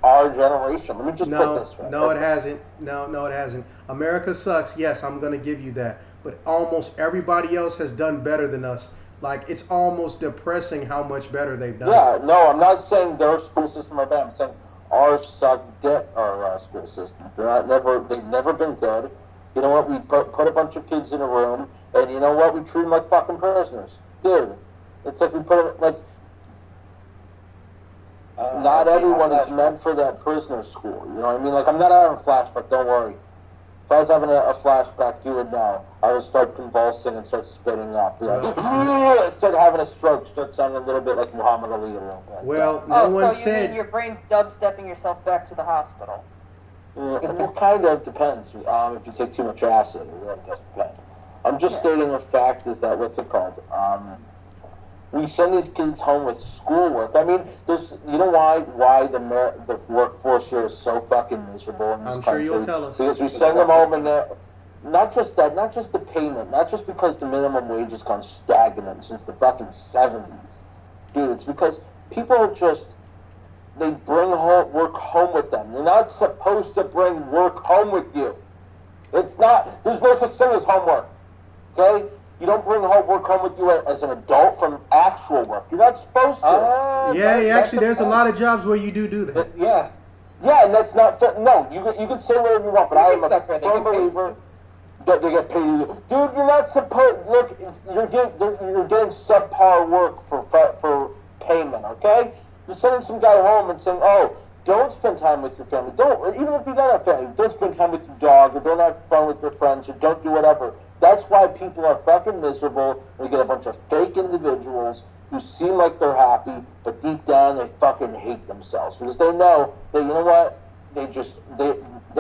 our generation. Let me just put this way. No, it hasn't. No, it hasn't. America sucks. Yes, I'm gonna give you that. But almost everybody else has done better than us. Like, it's almost depressing how much better they've done. Yeah, no, I'm not saying their school system are bad. I'm saying ours suck dick, our school system. They've never been good. You know what? We put a bunch of kids in a room, and you know what? We treat them like fucking prisoners. Dude, it's like we put them, like, not everyone is meant for that prisoner school. You know what I mean? Like, I'm not having a flashback, don't worry. If I was having a flashback, you would know. I would start convulsing and start spitting up. Like, start having a stroke, start sounding a little bit like Muhammad Ali a little bit. Well, no one so you said. mean your brain's dubstepping yourself back to the hospital? It kind of depends. If you take too much acid, it really does depend. I'm just stating a fact is that, what's it called? We send these kids home with schoolwork. I mean, you know why the workforce here is so fucking miserable in this I'm country? sure you'll tell us. Because we send them home and not just that, not just the payment, not just because the minimum wage has gone stagnant since the fucking 70s. Dude, it's because people just, they bring work home with them. You're not supposed to bring work home with you. It's not, there's no such thing as homework. Okay? You don't bring work home with you as an adult from actual work. You're not supposed to. Actually, there's a lot of jobs where you do that. Yeah. Yeah, and that's not, no, you can say whatever you want, but I am a firm believer that they get paid. Dude, you're not supposed, look, you're getting subpar work for payment, okay? You're sending some guy home and saying, oh, don't spend time with your family. Don't, even if you got a family, don't spend time with your dog, or don't have fun with your friends, or don't do whatever. That's why people are fucking miserable. We get a bunch of fake individuals who seem like they're happy, but deep down they fucking hate themselves because they know that, you know what, they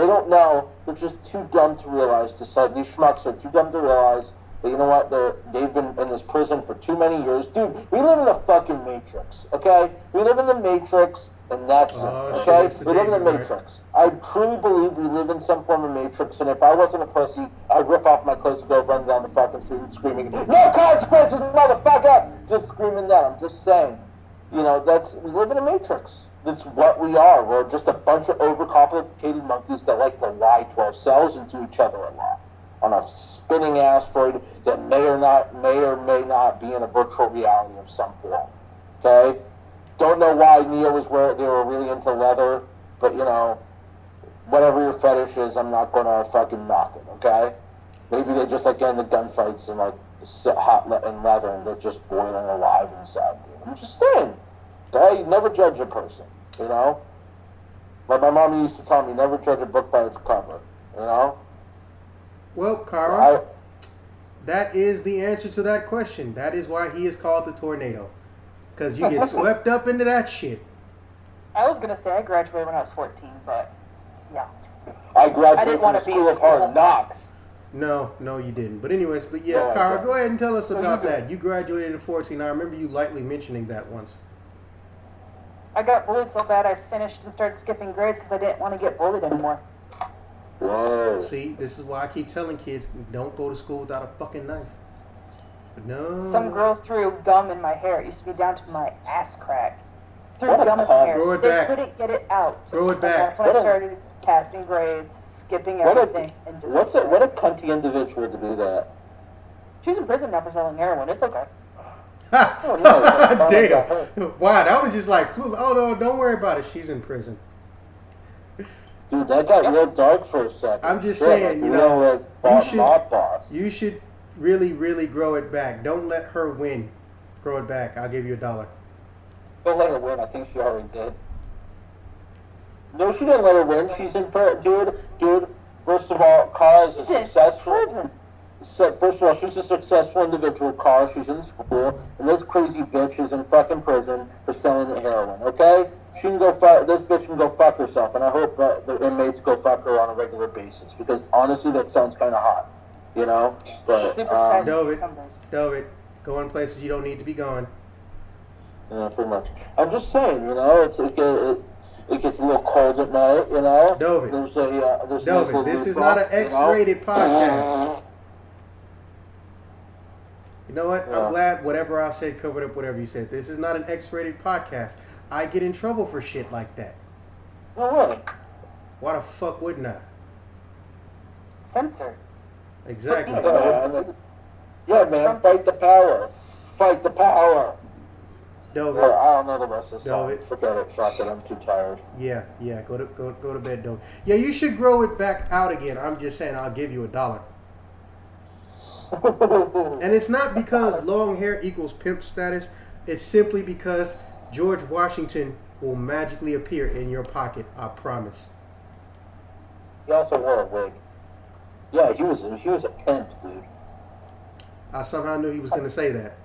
don't know. They're just too dumb to realize. These schmucks are too dumb to realize that, you know what, they've been in this prison for too many years. Dude, we live in the fucking Matrix, okay? We live in the Matrix, and that's it, okay? We live in the Matrix. I truly believe we live in some form of Matrix, and if I wasn't a pussy, I'd rip off my clothes and go run down the fucking street and screaming, no consequences, motherfucker! Just screaming that. I'm just saying. You know, we live in a Matrix. That's what we are. We're just a bunch of overcomplicated monkeys that like to lie to ourselves and to each other a lot. On a spinning asteroid that may or may not be in a virtual reality of some form. Okay? Don't know why Neo was they were really into leather, but you know, whatever your fetish is, I'm not gonna fucking knock it, okay? Maybe they just like getting the gunfights and like hot and leather and they're just boiling alive inside. I'm just saying. Okay? You never judge a person, you know? Like my mom used to tell me, never judge a book by its cover, you know? Well, Kara, that is the answer to that question. That is why he is called the tornado. Because you get swept up into that shit. I was going to say I graduated when I was 14, but yeah. I graduated didn't want from to be school in of hard knocks. No, you didn't. But anyways, No, Kara, go ahead and tell us about that. You graduated at 14. I remember you lightly mentioning that once. I got bullied so bad I finished and started skipping grades because I didn't want to get bullied anymore. Whoa. See, this is why I keep telling kids, don't go to school without a fucking knife. But no. Some girl threw gum in my hair. It used to be down to my ass crack. Threw What a gum in my cunt. hair. Grow it They back. couldn't get it out. Grow it back. And that's when I started passing grades, skipping everything. And just What a cunty individual to do that. She's in prison now for selling heroin. It's okay. Oh, no. Damn. Wow, that was just like, oh no, don't worry about it. She's in prison. Dude, that got real dark for a second. I'm just Shit, saying, like, you know, like, boss. you should really, really grow it back. Don't let her win. Grow it back. I'll give you $1. Don't let her win. I think she already did. No, she didn't let her win. She's in prison. Dude, first of all, Kara is a successful... First of all, she's a successful individual, Kara. She's in school. And this crazy bitch is in fucking prison for selling the heroin, okay? She can go this bitch can go fuck herself. And I hope the inmates go fuck her on a regular basis. Because, honestly, that sounds kind of hot. You know? But, David, go in places you don't need to be going. Yeah, pretty much. I'm just saying, you know, it gets a little cold at night, you know? David, this is not an X-rated podcast. You know what? Yeah. I'm glad whatever I said covered up whatever you said. This is not an X-rated podcast. I get in trouble for shit like that. No way. Why the fuck wouldn't I? Censored. Exactly. Yeah, man, fight the power. Fight the power. David. Or, I don't know the rest of the song. David. Forget it. Fuck it. I'm too tired. Yeah. Go to bed, David. Yeah, you should grow it back out again. I'm just saying, I'll give you $1. And it's not because long hair equals pimp status. It's simply because George Washington will magically appear in your pocket. I promise. He also wore a wig. Yeah, he was a pimp, dude. I somehow knew he was going to say that.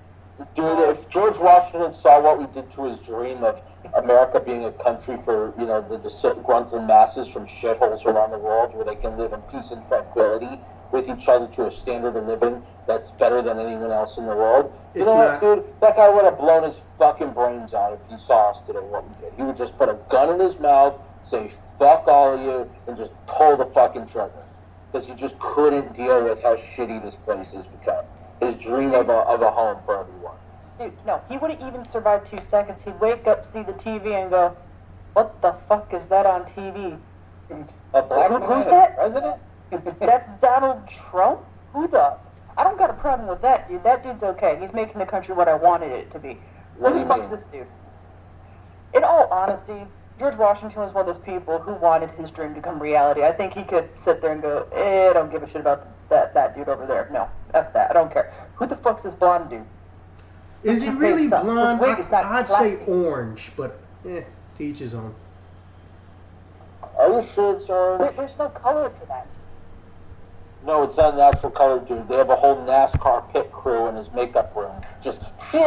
Dude, if George Washington saw what we did to his dream of America being a country for, you know, the disgruntled masses from shitholes around the world where they can live in peace and tranquility with each other to a standard of living that's better than anyone else in the world. You know what, dude? That guy would have blown his fucking brains out if he saw us today, what we did. He would just put a gun in his mouth, say, fuck all of you, and just pull the fucking trigger. Because he just couldn't deal with how shitty this place has become. His dream of a home for everyone. dude, no, he wouldn't even survive 2 seconds. He'd wake up, see the TV, and go, "What the fuck is that on TV? A black Who's that? president? That's Donald Trump? Who the? I don't got a problem with that, dude. That dude's okay. He's making the country what I wanted it to be. What Who do the you fuck's mean? this dude? In all honesty, George Washington was one of those people who wanted his dream to become reality. I think he could sit there and go, I don't give a shit about that dude over there. No, F that. I don't care. Who the fuck's this blonde dude? Is he really His blonde? wig is not I'd say plastic. orange, but to each his own. Are you sure it's orange? There's no color to that. No, it's not a natural color, dude. They have a whole NASCAR pit crew in his makeup room. Just put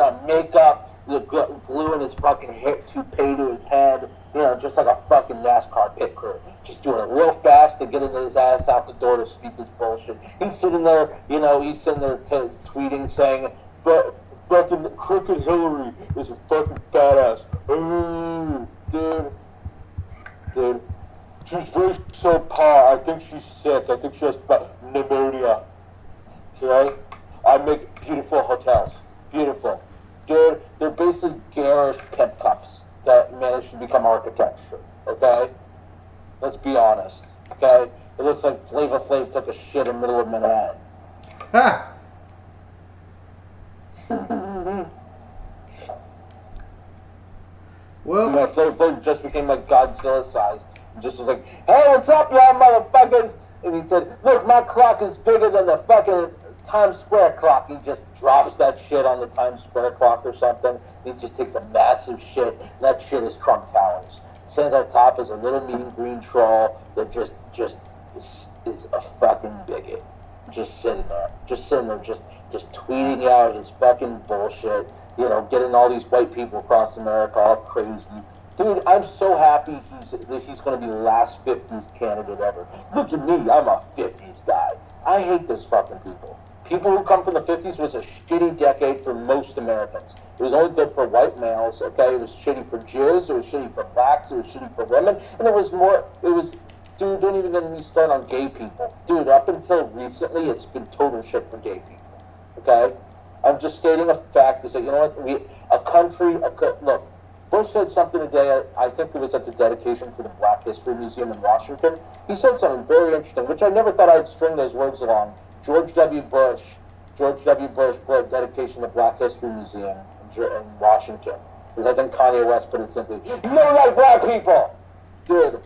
on makeup, the glue in his fucking hair, toupee to his head. You know, just like a fucking NASCAR pit crew. Just doing it real fast to get his ass out the door to speak his bullshit. He's sitting there, tweeting saying, fucking crooked Hillary is a fucking badass. Ooh, dude. She's very subpar. I think she's sick. I think she has pneumonia. Okay? I make beautiful hotels. Beautiful. Dude, they're basically garish pimp cups that managed to become architecture. Okay? Let's be honest. Okay? It looks like Flava Flav took a shit in the middle of Manhattan. Ha! Well, Flava Flav just became like Godzilla sized. Just was like, hey, what's up, y'all motherfuckers? And he said, look, my clock is bigger than the fucking Times Square clock. He just drops that shit on the Times Square clock or something. He just takes a massive shit. And that shit is Trump Towers. Sitting on top is a little mean green troll that just is a fucking bigot. Just sitting there, just tweeting out his fucking bullshit. You know, getting all these white people across America all crazy. Dude, I'm so happy he's going to be the last 50s candidate ever. Look at me, I'm a 50s guy. I hate those fucking people. People who come from the 50s was a shitty decade for most Americans. It was only good for white males, okay? It was shitty for Jews, it was shitty for blacks, it was shitty for women, and dude, don't even get me started on gay people. Dude, up until recently, it's been total shit for gay people, okay? I'm just stating a fact, is that, you know what, look, Bush said something today, I think it was at the dedication for the Black History Museum in Washington. He said something very interesting, which I never thought I'd string those words along. George W. Bush, dedication to the Black History Museum in Washington. Because I think Kanye West put it simply, you don't like black people! Dude,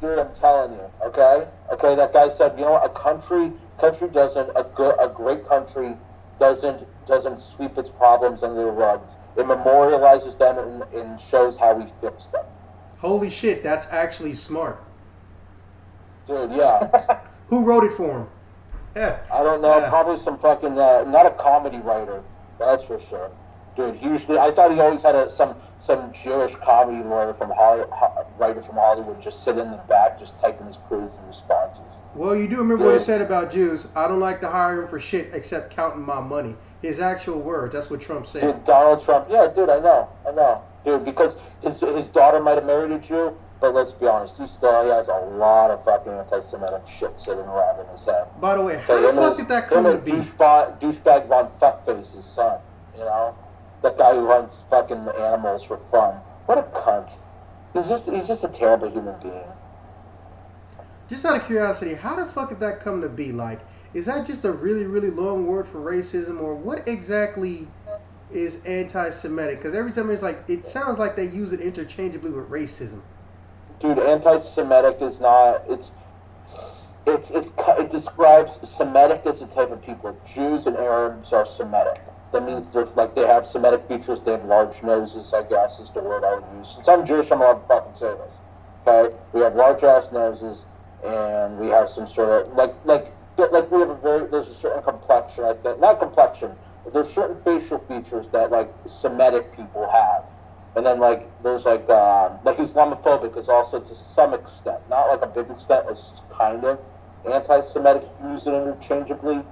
I'm telling you, okay? Okay, that guy said, you know what, a great country doesn't sweep its problems under the rugs. It memorializes them and shows how we fix them. holy shit, that's actually smart. Dude, yeah. Who wrote it for him? Yeah. I don't know, Yeah. probably some fucking, not a comedy writer, that's for sure. Dude, I thought he always had some Jewish comedy writer from Hollywood just sit in the back, just typing his crazy responses. Well, you do remember what he said about Jews. I don't like to hire him for shit except counting my money. His actual words. That's what Trump said. Dude, Donald Trump, yeah, dude, I know. Dude, because his daughter might have married a Jew, but let's be honest, he has a lot of fucking anti-Semitic shit sitting around in his head. By the way, how the fuck did that come to be? Douchebag Von Fuckface's son, you know? That guy who hunts fucking animals for fun. What a cunt. He's just a terrible human being. Just out of curiosity, how the fuck did that come to be? Like, is that just a really, really long word for racism, or what exactly is anti-Semitic? Because every time it sounds like they use it interchangeably with racism. Dude, anti-Semitic is not. It describes Semitic as a type of people. Jews and Arabs are Semitic. That means they have Semitic features. They have large noses, I guess, is the word I would use. Since I'm Jewish, I'm allowed to fucking say this. Okay, we have large ass noses, and we have some sort of we have there's a certain complexion. I think not complexion, but there's certain facial features that Semitic people have. And then there's Islamophobic is also to some extent, not like a big extent, it's kind of anti-Semitic, you use it interchangeably,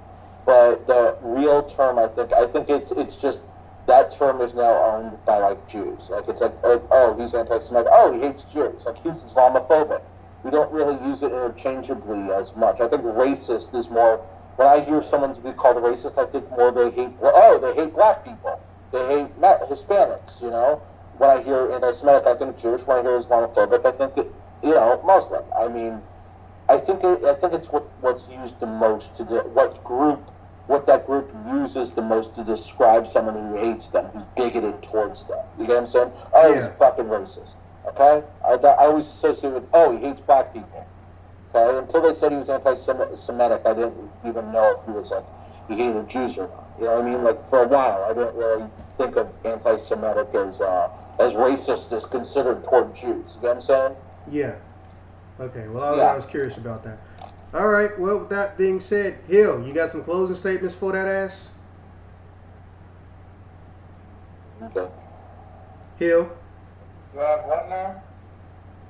but the real term I think it's just that term is now owned by Jews. Oh, he's anti-Semitic, oh, he hates Jews, he's Islamophobic. We don't really use it interchangeably as much. I think racist is more When I hear someone be called a racist, I think more they hate black people. They hate Hispanics, you know. When I hear anti-Semitic, I think Jewish. When I hear Islamophobic, I think Muslim. I mean, I think it's what's used the most what that group uses the most to describe someone who hates them, who's bigoted towards them. You get what I'm saying? Oh, he's fucking racist. Okay? I always associate with, he hates black people. Okay? Until they said he was anti-Semitic, I didn't even know if he was like, he hated Jews or not. You know what I mean? Like, for a while, I didn't really think of anti-Semitic as racist as considered toward Jews. You get what I'm saying? Yeah. Okay, well, I was curious about that. All right, well, with that being said, Hill, you got some closing statements for that ass? Okay. Hill? You have what now?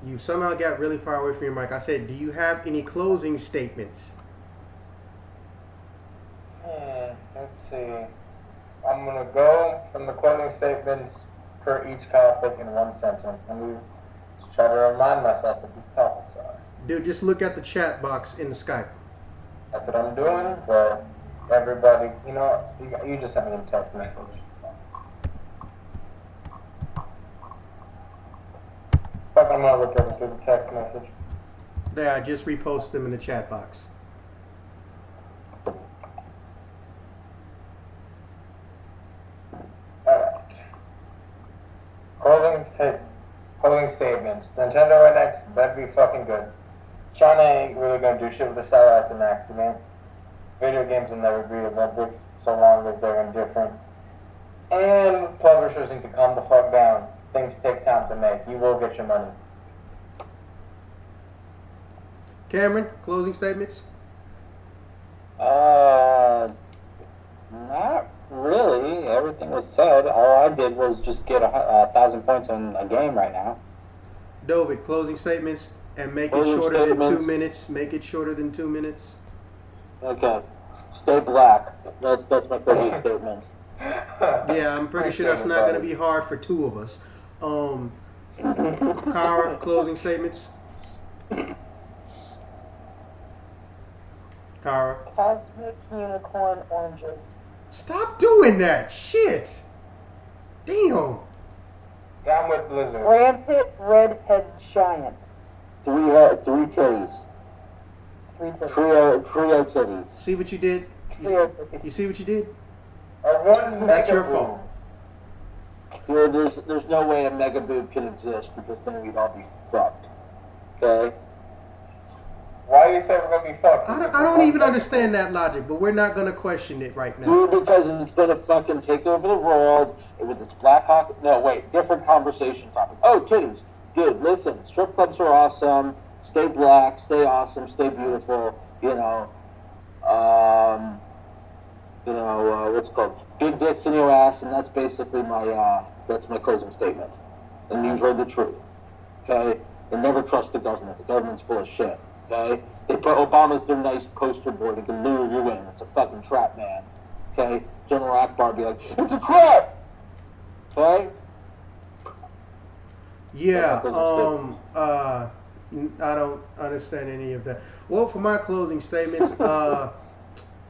You somehow got really far away from your mic. I said, do you have any closing statements? Let's see. I'm going to go from the closing statements per each topic in one sentence. Let me just try to remind myself what these topics are. Dude, just look at the chat box in the Skype. That's what I'm doing, but everybody, you just send me a text message. Fuck, I'm gonna look at it through the text message. There, I just reposted them in the chat box. Alright. Closing statements. Nintendo NX better be fucking good. China ain't really gonna do shit with the satellite an accident. Video games will never be Olympics so long as they're indifferent. And publishers need to calm the fuck down. Things take time to make. You will get your money. Cameron, closing statements? Not really. Everything was said. All I did was just get 1,000 points in a game right now. David, closing statements, and make it Closing shorter than 2 statements. minutes. Make it shorter than 2 minutes. Okay. Stay black. That's my closing statement. Yeah, I'm pretty sure that's not going to be hard for two of us. Kara, closing statements? Kara. Cosmic unicorn oranges. Stop doing that. Shit. Damn. Down with Blizzard. Rampant redhead giants. Three titties. Three titties. Trio titties. See what you did? Trio You titties. see what you did? Or one That's your mega fault. boom. Dude, there's no way a mega boob can exist because then we'd all be fucked. Okay? Why do you say we're gonna be fucked? I don't even understand that logic, but we're not going to question it right now. Dude, because it's gonna fucking take over the world with its Black Hawk. No, wait, different conversation topic. Oh, titties. Dude, listen, strip clubs are awesome. Stay black, stay awesome, stay beautiful. What's it called? Big dicks in your ass, and that's basically my closing statement. And you heard the truth. Okay? And never trust the government. The government's full of shit. Okay? They put Obama's their nice poster board. It can lure you in. It's a fucking trap, man. Okay? General Akbar be like, it's a trap! Okay? Yeah, I don't understand any of that. Well, for my closing statements, Kara,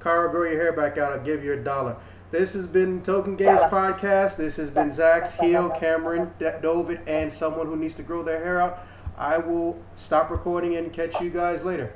grow your hair back out. I'll give you $1. This has been Token Games Podcast. This has been Zach's, Hill, Cameron, David, and someone who needs to grow their hair out. I will stop recording and catch you guys later.